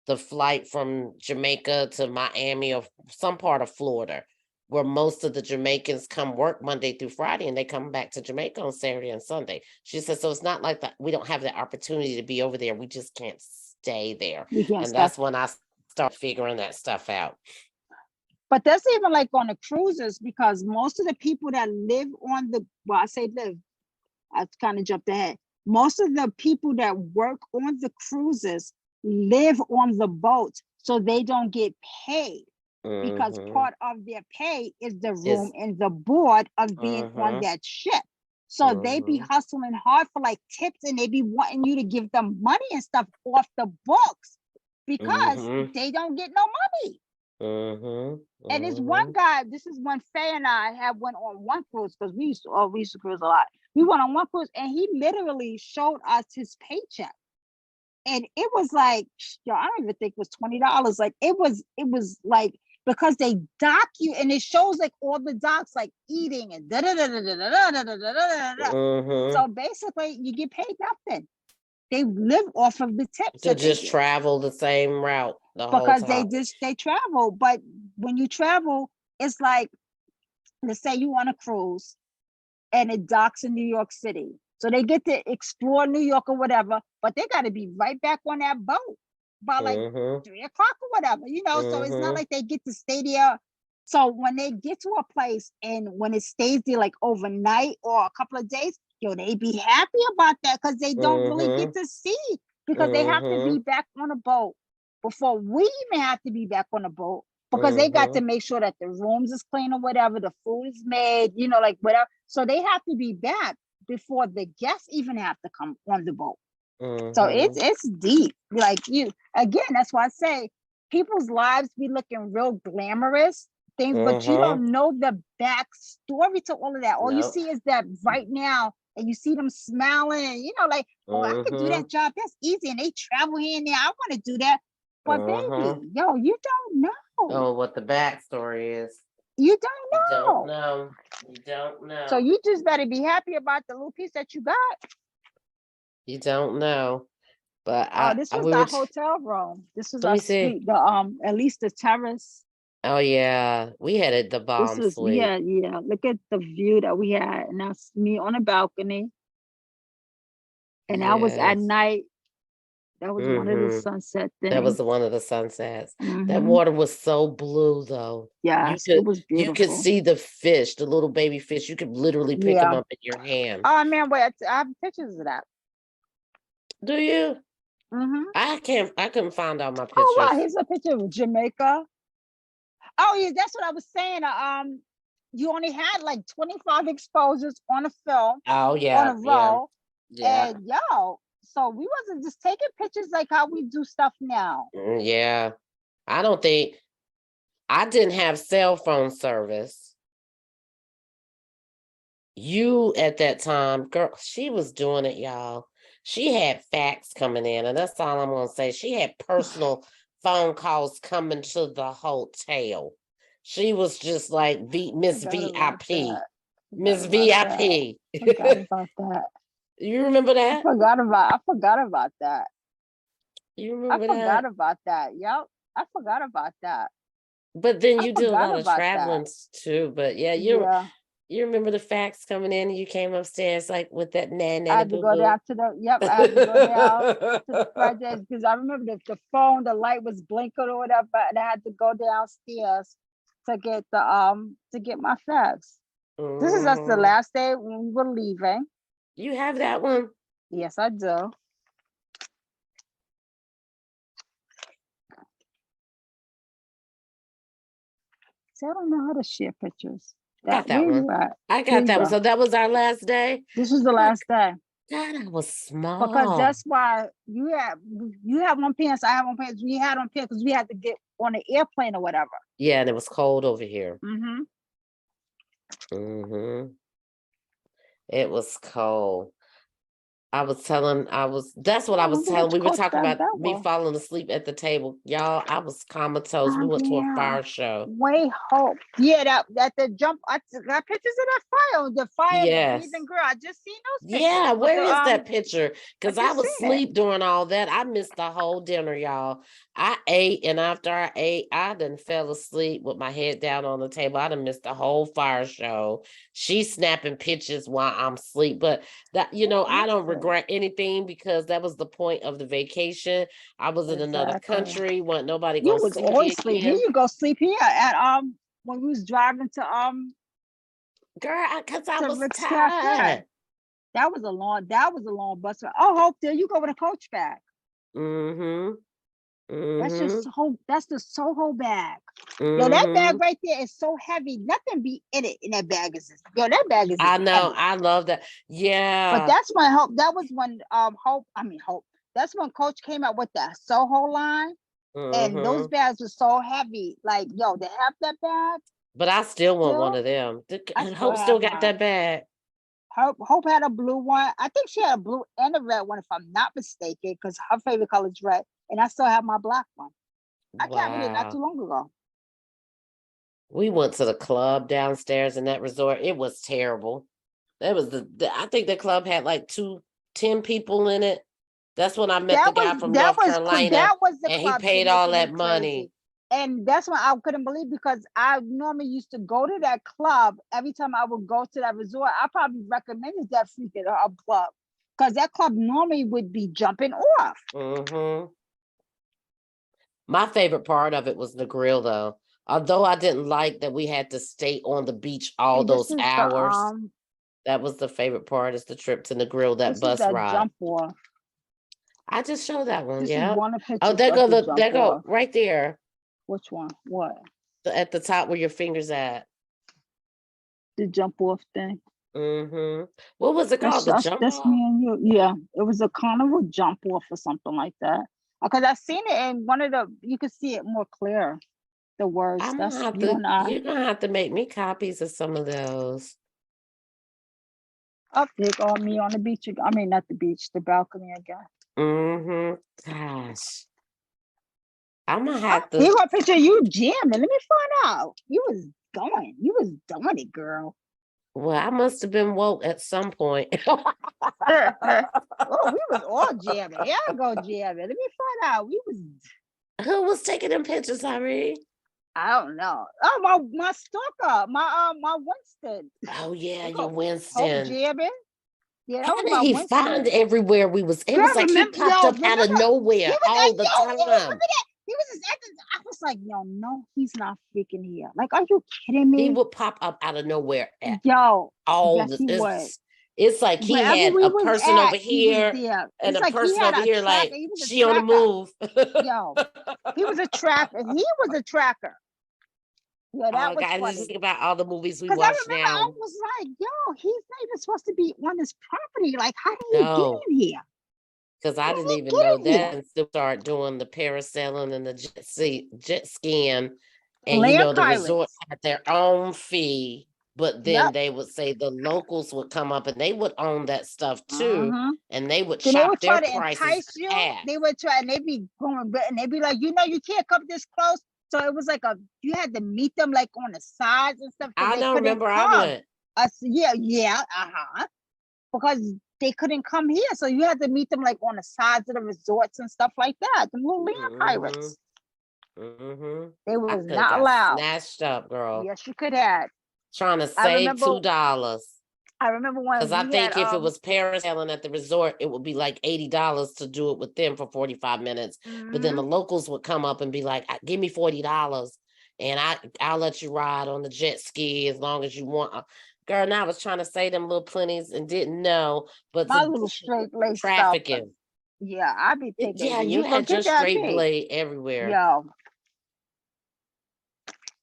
the flight from Jamaica to Miami or some part of Florida, where most of the Jamaicans come work Monday through Friday and they come back to Jamaica on Saturday and Sunday. She said, so it's not like that. We don't have the opportunity to be over there. We just can't stay there. We can't And stop. that's when I start figuring that stuff out. But that's even like on the cruises because most of the people that live on the, well, I say live, I kind of jumped ahead. Most of the people that work on the cruises live on the boat, so they don't get paid because Mm-hmm. part of their pay is the room Is and the board of being on mm-hmm. that ship. So they be Mm-hmm. hustling hard for like tips and they be wanting you to give them money and stuff off the books because Mm-hmm. they don't get no money. Mm-hmm. And this one Mm-hmm. guy, this is when Faye and I had went on one cruise because we used to cruise a lot. We went on one cruise and he literally showed us his paycheck. And it was like, yo, I don't even think it was $20. Like it was like because they dock you and it shows like all the docks like eating and da da da da da da da da da da da. Mm-hmm. So basically you get paid nothing. They live off of the tips To that they just get travel the same route the whole because time. they travel. But when you travel, it's like let's say you on a cruise and it docks in New York City. So they get to explore New York or whatever, but they got to be right back on that boat by like Mm-hmm. 3 o'clock or whatever. So it's not Mm-hmm. like they get to stay there. So when they get to a place and when it stays there like overnight or a couple of days, yo, they be happy about that because they don't really get Mm-hmm. to see because they have to be Mm-hmm. back on a boat before we even have to be back on a boat because they got to Mm-hmm. make sure that the rooms is clean or whatever, the food is made, like whatever. So they have to be back before the guests even have to come on the boat. So Mm-hmm. it's deep. Like you again, that's why I say people's lives be looking real glamorous things, but you Mm-hmm. don't know the backstory to all of that. All you Nope. see is that right now, and you see them smiling, and like, oh, I could do that Mm-hmm. job. That's easy, and they travel here and there. I want to do that, but Mm-hmm. baby, yo, you don't know. Oh, what the backstory is. You You don't don't know. know. You don't So know. you just better be happy about the little piece that you got. You don't know. But Oh, this was we were our hotel room. This was let our me see. suite. The at least the terrace. Oh yeah. We had the This bomb was we suite. had, yeah. Look at the view that we had, and that's me on a balcony. And that was at Yes. night. That was one of the Mm-hmm. sunset That was things. one of the sunsets. That Hmm. water was so blue though. You Yes, it could was you could beautiful. see the fish, the little baby fish. You could literally pick them Yeah. up in your hand. Oh man, wait, I have pictures of that. Do you? Hmm. I couldn't find all my Oh wow, pictures. here's a picture of Jamaica. Oh yeah, that's what I was saying. You only had like 25 exposures on a film Oh on a yeah, yeah, roll, yeah, and yo, so we wasn't just taking pictures like how we do stuff now. yeah. I don't think I didn't have cell phone service. You at that time, girl, she was doing it, y'all. She had fax coming in, and that's all I'm gonna say. She had personal phone calls coming to the hotel. She was just like Miss Forgot about VIP. that. Forgot Miss about that. VIP. Forgot about that. You remember that? I forgot about that. You I remember forgot that? about that. Yep. I forgot about that. But then I you did a forgot lot of about that. traveling too. But yeah, Yeah. You remember the fax coming in and you came upstairs like with that I nanny had to boo go boo? down to I had to go down to the front desk because I remember the phone, the light was blinking or whatever, and I had to go downstairs to get my fax. This is us the Mhm. last day when we were leaving. You have that one? Yes, I do. See, I don't know how to share pictures. Got Where that you one. at? I Here got you that one. go. So that was our last day. This was the Oh my last day. God, I was Because small. that's why you have on pants, I have on pants. We had on pants because we had to get on the airplane or whatever. Yeah, and it was cold over here. Mm-hmm. It was cold. That's what I Oh, was we went telling. to We were Coach talking back about that me well. falling asleep at the table. Y'all, I was comatose. We went to a Yeah. fire show. Way hope. Yeah, that the jump. I got pictures of that fire. The fire, the Yes. breathing girl. I just seen those Yeah, pictures with where the is that picture? I Because I just was seen it. asleep during all that. I missed the whole dinner, y'all. I ate, and after I ate, I done fell asleep with my head down on the table. I done missed the whole fire show. She's snapping pictures while I'm asleep. But that, I don't regret anything because that was the point of the vacation. I was in another Exactly. country, wasn't nobody You gonna was see me always sleep. Here again. you go sleep here at when we was driving Girl, because I to was Rick's Cafe. tired. That was a long bus ride. Oh, Hope, there you go with a coach bag. Mm-hmm. That's the Soho bag. Yo, that bag Mm-hmm. right there is so heavy. Nothing be in it in that bag that bag is I know. heavy. I love that. But Yeah. that's when that was when Hope. That's when Coach came out with that Soho line. And those Mm-hmm. bags were so heavy. Like, yo, to have that bag But I still want one still, of them. I And still Hope have still got mine. that bag. Hope had a blue one. I think she had a blue and a red one, if I'm not mistaken, because her favorite color is red. And I still have my black one. I carried it not too Wow. long ago. We went to the club downstairs in that resort. It was terrible. That was I think the club had like 10 people in it. That's when I met the guy from North Carolina That was the and he club to paid all making that me money. crazy. And that's why I couldn't believe, because I normally used to go to that club every time I would go to that resort. I probably recommended that freaking club, because that club normally would be jumping off. Mm-hmm. My favorite part of it was the grill, though. Although I didn't like that we had to stay on the beach all And those hours. That was the favorite part, is the trip to the grill, that this is bus that ride. jump off. I just showed that one. This is Yeah. one of the Oh, pictures of the jump there go off. right there Which one? What? at the top where your fingers at. The jump off thing. Mm-hmm. What was it called? The jump That's me off? and you. Yeah, it was a carnival jump off or something like that. Because I seen it in one of you could see it more clear. The words. That's you and I. You're gonna have to make me copies of some of those. Up there on me on the beach. I mean, not the beach, the balcony again. Mm-hmm. Gosh. I'm gonna Oh, have here to. go a picture of you jamming. Let me find out. You was going. You was doing it, girl. Well, I must have been woke at some point. Oh, we was all jamming. Yeah, I go jamming. Let me find out. We was. Who was taking them pictures, Irene? I don't know. Oh, my stalker, my Winston. Oh yeah, your Hope, Hope Winston. jamming. Yeah, that How was did my he find Winston. everywhere we was? It Girl, was like he popped up out of remember he nowhere was all the remember time. that? He was just at I was like, yo, no, he's not freaking here. Like, are you kidding He me? would pop up out of nowhere at Yo, all yes, the. he would. It's like he Wherever had we a was person at, over he was here there. and It's a like he person had over a here, tracker. like He was a she on the tracker. move. Yo, he was a tracker. He was a tracker. Yeah, that Oh, was guys, just funny. think about all the movies we Because I watch remember I now. was like, yo, he's not even supposed to be on this property. Like, how did he get No, in here? because I How did didn't he even get know in here? that, and still start doing the parasailing and the jet skiing. And Land the resort pirates. had their own fee, but then Yep. they would say the locals would come up and they would own that stuff too, Uh-huh. and they would Then they chop would their try to prices entice you. in half. They would try, and they'd be going, and they'd be like, you can't come this close. So it was like you had to meet them like on the sides and stuff because I they don't couldn't remember. I come. went. Yeah, because they couldn't come here, so you had to meet them like on the sides of the resorts and stuff like that. The little land Mm-hmm. pirates. Mm-hmm. They I was could have not got allowed. snatched up, girl. Yes, you could have. trying to I save remember $2. when Because I we had think if it was parents selling at the resort, it would be like $80 to do it with them for 45 minutes. But then the locals would come up and be like, give me $40 and I'll let you ride on the jet ski as long as you want. Girl, and I was trying to say them little plenties and didn't know, but my to little straight lace stuff. trafficking. Yeah, I be thinking, Yeah, you you ain't gonna had your get that straight big. blade everywhere. Yo,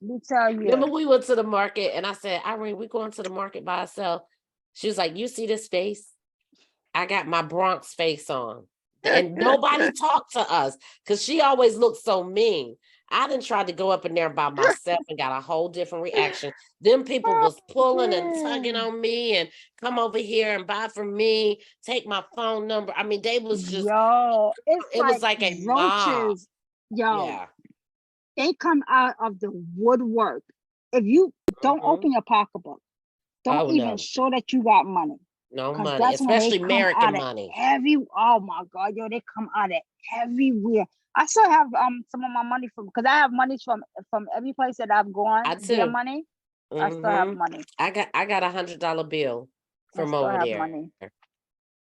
let me tell Remember you. we went to the market and I said, Irene, we going to the market by ourselves. She was like, you see this face? I got my Bronx face on. And nobody talked to us because she always looked so mean. I didn't try to go up in there by myself and got a whole different reaction. Them people was pulling and tugging on me and come over here and buy from me, take my phone number. I mean, they was just, Yo, it's it was like like a mob. roaches. Yo, Yeah. they come out of the woodwork. If you don't Mhm. open your pocketbook, don't Oh even no, show that you got money. no Cause money, that's when they especially come American out of money. oh my God, yo, they come out of everywhere. I still have some of my money from, because I have money from every place that I've gone, I their too. money. I still have Hmm. money. I got a $100 bill I from still over have there, money.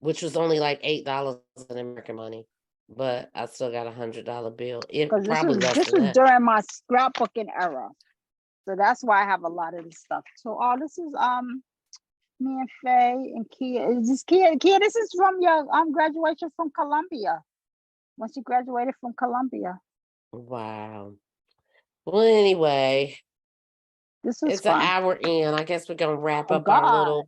which was only like $8 in American money, but I still got $100 bill. It Because probably less this than was that. during my scrapbooking era. So that's why I have a lot of this stuff. So this is me and Faye and Kia. Is this Kia? Kia, this is from your graduation from Columbia. Once you graduated from Columbia. Wow. Well, anyway, This was it's an fun. hour in. I guess we're gonna wrap Oh up our God. little I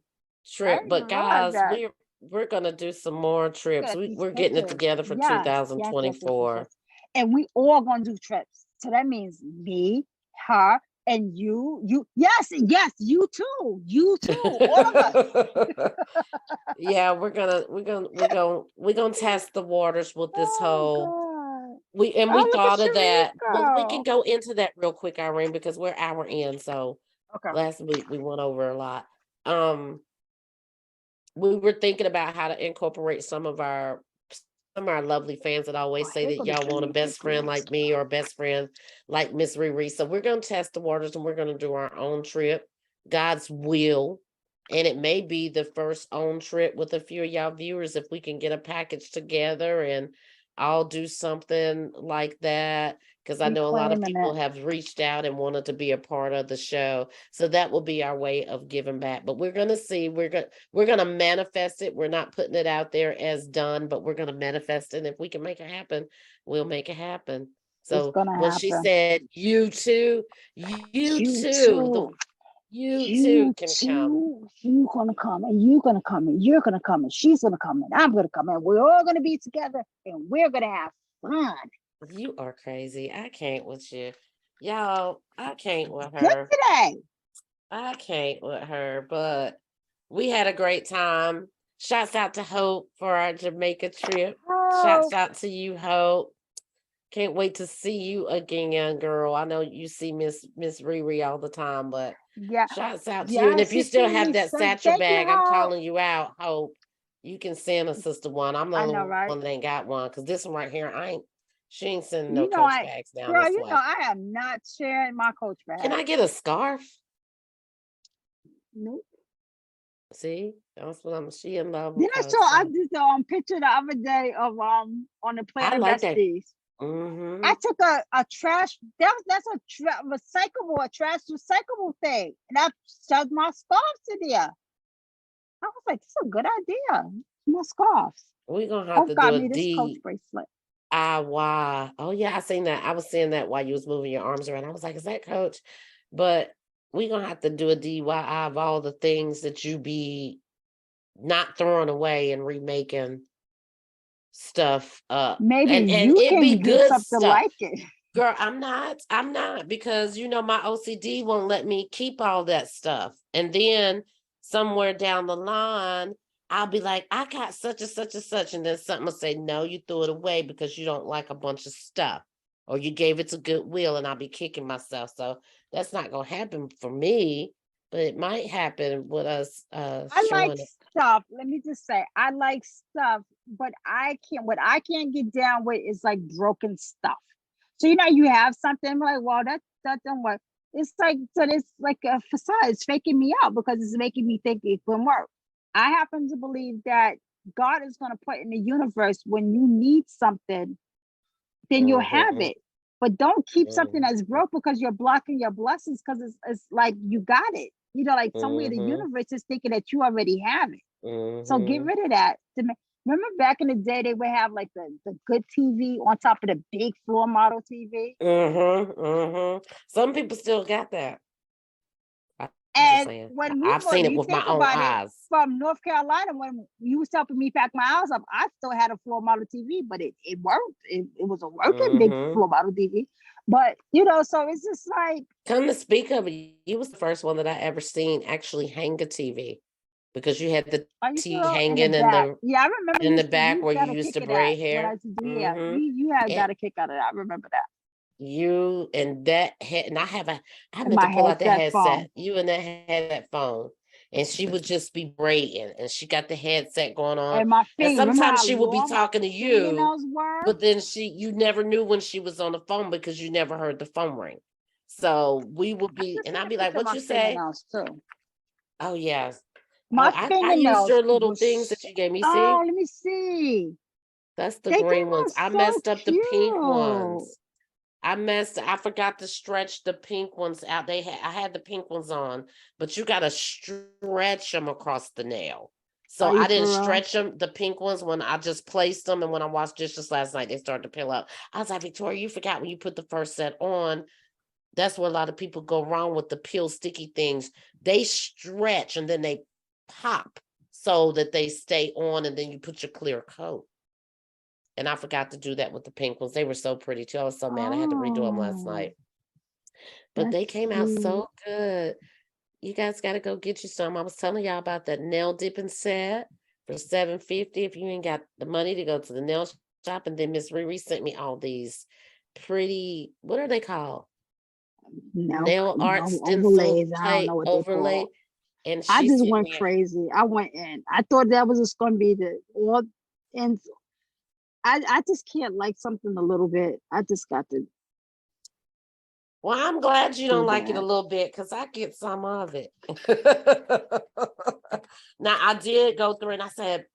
trip. didn't even But realize guys, that. we're gonna do some more Look trips. at these We're getting it pictures. together for Yes, yes, yes, yes, yes, 2024. yes. And we all gonna do trips. So that means me, her, and you. Yes, yes, you too. You too. All of us. Yeah, we're gonna test the waters with this Oh whole God. we Oh, look at thought of that. Well, we can Shariko. go into that real quick, Irene, because we're hour in. So Okay. last week we went over a lot. We were thinking about how to incorporate some of our lovely fans that Oh, always say here that go the y'all want a Jamaican best friend cruise. like me or a best friend like Miss Riri. So we're gonna test the waters and we're gonna do our own trip, God's will. And it may be the first own trip with a few of y'all viewers if we can get a package together and I'll do something like that. Because I We know a lot of claiming people it. have reached out and wanted to be a part of the show. So that will be our way of giving back. But we're gonna see. We're gonna manifest it. We're not putting it out there as done, but we're gonna manifest it. And if we can make it happen, we'll make it happen. It's So gonna when she happen. said you too, you You too, too. you too You can come. too. You gonna come and you gonna come and you're gonna come and she's gonna come and I'm gonna come and we're all gonna be together and we're gonna have fun. You are crazy. I can't with you. Y'all, I can't with Good her. today. I can't with her, but we had a great time. Shouts out to Hope for our Jamaica trip. Oh, Shouts out to you, Hope. Can't wait to see you again, young girl. I know you see Miss Riri all the time, but yeah. shouts out to you. And Yes, if you you still see have me. that So satchel thank you, bag, I'm Hope. calling you out, Hope. You can send a sister one. I'm the I know, only right? one that ain't got one because this one right here, she ain't sending no You know, Coach bags down girl, this you know, way. I am not sharing my Coach Can bag. I get a scarf? Nope. See, that's what she in love Then with I Coach. saw I So just picture the other day of on the I Planet like that. Besties. Mm-hmm. I took a trash. That's a recyclable, a trash recyclable thing, and I shoved my scarves in there. I was like, "This is a good idea." My scarves. We're gonna have Hope to do got a me this Coach bracelet. DIY. Oh yeah, I seen that. I was seeing that while you was moving your arms around. I was like, is that Coach? But we're gonna have to do a DIY of all the things that you be not throwing away and remaking stuff up. Maybe And you it be can get good something stuff. like it. Girl, I'm not because my OCD won't let me keep all that stuff. And then somewhere down the line, I'll be like, I got such and such and such. And then something will say, no, you threw it away because you don't like a bunch of stuff. Or you gave it to Goodwill and I'll be kicking myself. So that's not gonna happen for me, but it might happen with us I like showing it. stuff. Let me just say, I like stuff, but I can't. What I can't get down with is like broken stuff. So you know, you have something like, well, that doesn't work. It's like, so it's like a facade. It's faking me out because it's making me think it can work. I happen to believe that God is going to put in the universe when you need something, then you'll have Mm-hmm. it. But don't keep something that's Mm-hmm. broke because you're blocking your blessings because it's like you got it. Like somewhere the Mm-hmm. universe is thinking that you already have it. So get Mm-hmm. rid of that. Remember back in the day, they would have like the good TV on top of the big floor model TV. Mm-hmm. Mm-hmm. Some people still got that. I'm just And saying. when we I've moved, seen it you with my think own about it, eyes. from North Carolina, when you was helping me pack my house up, I still had a floor model TV, but it worked. It was a working big Mm-hmm. floor model TV. But so it's just like, Come to speak of it, you was the first one that I ever seen actually hang a TV because you had the I used to TV go in the hanging back. Yeah, I remember in the back you where you got a used kick to of that braid when I hair. used to do, yeah. Mm-hmm. You had And got a kick out of that. I remember that. you and that head, and I And meant to my pull out the headset phone. headset. You and that had that phone, and she would just be braiding, and she got the headset going on, And my and finger, remember sometimes how she would be long my talking to you, fingernails were? but then you never knew when she was on the phone because you never heard the phone ring. So we would I be, should and send I'd a be like, picture of "What my you say?" fingernails too. Oh yes. Oh, My I used fingernails your little things that was, you gave me. See, oh, let me see. that's the They green came ones. out I so messed up the pink cute. ones. I forgot to stretch the pink ones out. I had the pink ones on, but you got to stretch them across the nail. So Are you I didn't for real? stretch them, the pink ones, when I just placed them. And when I washed dishes last night, they started to peel up. I was like, Victoria, you forgot when you put the first set on. That's where a lot of people go wrong with the peel sticky things. They stretch and then they pop so that they stay on, and then you put your clear coat. And I forgot to do that with the pink ones. They were so pretty too. I was so mad. I had to redo them last Oh, night. But that's they came out cute. so good. You guys got to go get you some. I was telling y'all about that nail dipping set for $7.50 if you ain't got the money to go to the nail shop. And then Miss Riri sent me all these pretty, what are they called? No, Nail art no stencil overlays. I don't know plate what they overlay. call. And I she just sent went me, crazy. I went in. I thought that was just gonna be the all, and I just can't like something a little bit. I just got to well, I'm glad you do don't like it a that. little bit because I get some of it. Now, I did go through and I said,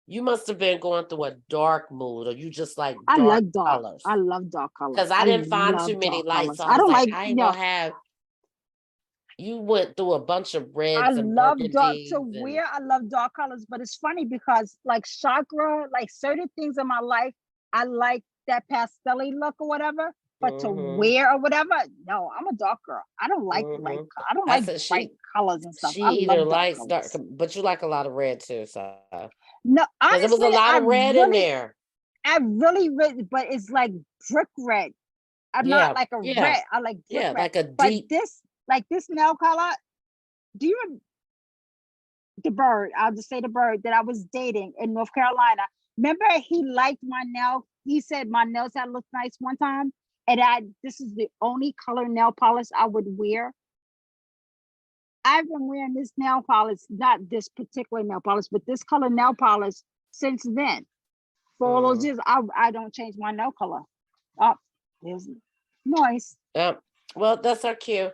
you must have been going through a dark mood, or you just like I dark like dark. colors. I love dark colors. Because I I didn't find too love many dark lights. colors. So I I was don't like, like, I ain't gonna have, you went through a bunch of I reds and love dark to burgundies and wear. I love dark colors, but it's funny because like chakra, like certain things in my life, I like that pastel look or whatever. But to mm-hmm, wear or whatever, no, I'm a dark girl. mm-hmm. I don't I like said bright colors and stuff. she I either love dark likes dark, colors. but you like a lot of red too, so No, because it was a honestly, lot of red in there. but it's like brick red. I'm not Yeah, like a yeah, red. I like brick yeah, red. like a But deep. this nail color, do you the bird? I'll just say the bird that I was dating in North Carolina. Remember, he liked my nail. He said my nails had looked nice one time, and this is the only color nail polish I would wear. I've been wearing this nail polish, not this particular nail polish, but this color nail polish since then. For all those Mm, years, I don't change my nail color. Oh, there's noise. yep. Well, that's our cue.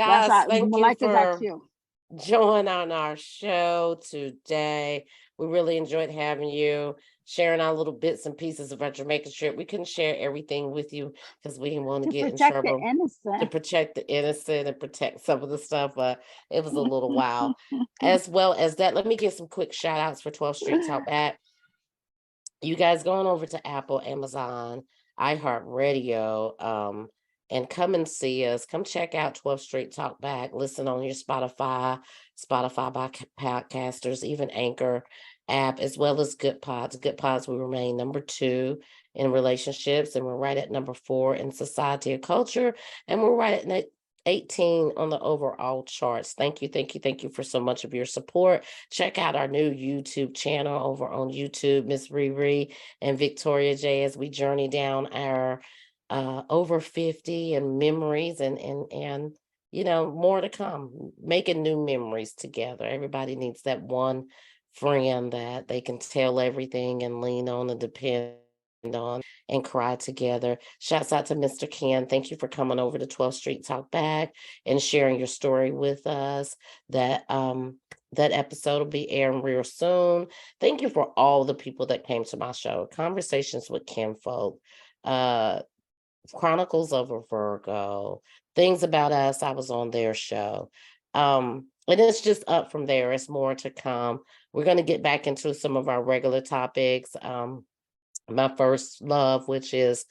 That's Guys, how thank you Malika's at for you. joining on our show today. We really enjoyed having you, sharing our little bits and pieces of our Jamaica trip. We couldn't share everything with you because we didn't want to To get in protect the trouble, to innocent. protect the innocent and protect some of the stuff, but it was a little while. As well as that, let me give some quick shout outs for 12th Street Talk Back. You guys going over to Apple, Amazon, iHeartRadio, and come and see us. Come check out 12th Street Talk Back. Listen on your Spotify by podcasters, even Anchor app, as well as Good Pods. Good Pods, we remain number 2 in relationships, and we're right at number 4 in society and culture, and we're right at 18 on the overall charts. Thank you for so much of your support. Check out our new YouTube channel over on YouTube, Miss Riri and Victoria J, as we journey down our over 50 and memories and more to come, making new memories together. Everybody needs that one friend that they can tell everything and lean on and depend on and cry together. Shouts out to Mr. Ken. Thank you for coming over to 12th Street Talk Back and sharing your story with us. That episode will be airing real soon. Thank you for all the people that came to my show. Conversations with Kinfolk, uh, Chronicles of a Virgo, Things About Us. I was on their show. And it's just up from there. It's more to come. We're going to get back into some of our regular topics. My first love, which is,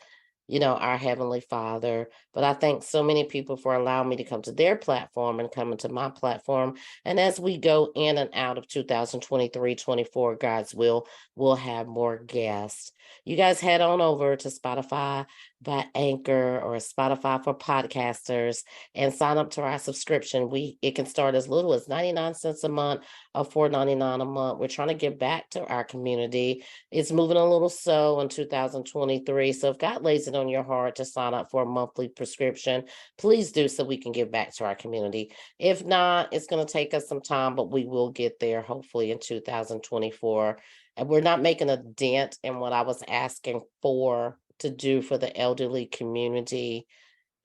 our Heavenly Father. But I thank so many people for allowing me to come to their platform and coming to my platform. And as we go in and out of 2023-24, God's will, we'll have more guests. You guys head on over to Spotify by Anchor or Spotify for podcasters and sign up to our subscription. It can start as little as 99 cents a month or $4.99 a month. We're trying to give back to our community. It's moving a little slow in 2023. So if God lays it on your heart to sign up for a monthly prescription, please do so we can give back to our community. If not, it's going to take us some time, but we will get there hopefully in 2024. And we're not making a dent in what I was asking to do for the elderly community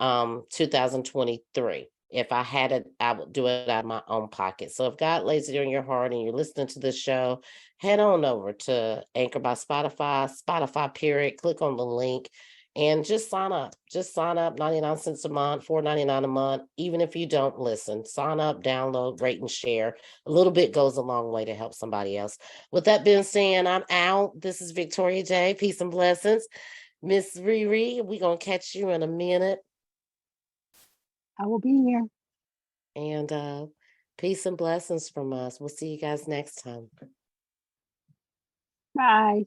2023. If I had it, I would do it out of my own pocket. So if God lays it on your heart and you're listening to this show, head on over to Anchor by Spotify period, click on the link and just sign up. Just sign up 99 cents a month, $4.99 a month. Even if you don't listen, sign up, download, rate, and share. A little bit goes a long way to help somebody else. With that being said, I'm out. This is Victoria J. Peace and blessings. Miss Riri, we're going to catch you in a minute. I will be here. And peace and blessings from us. We'll see you guys next time. Bye.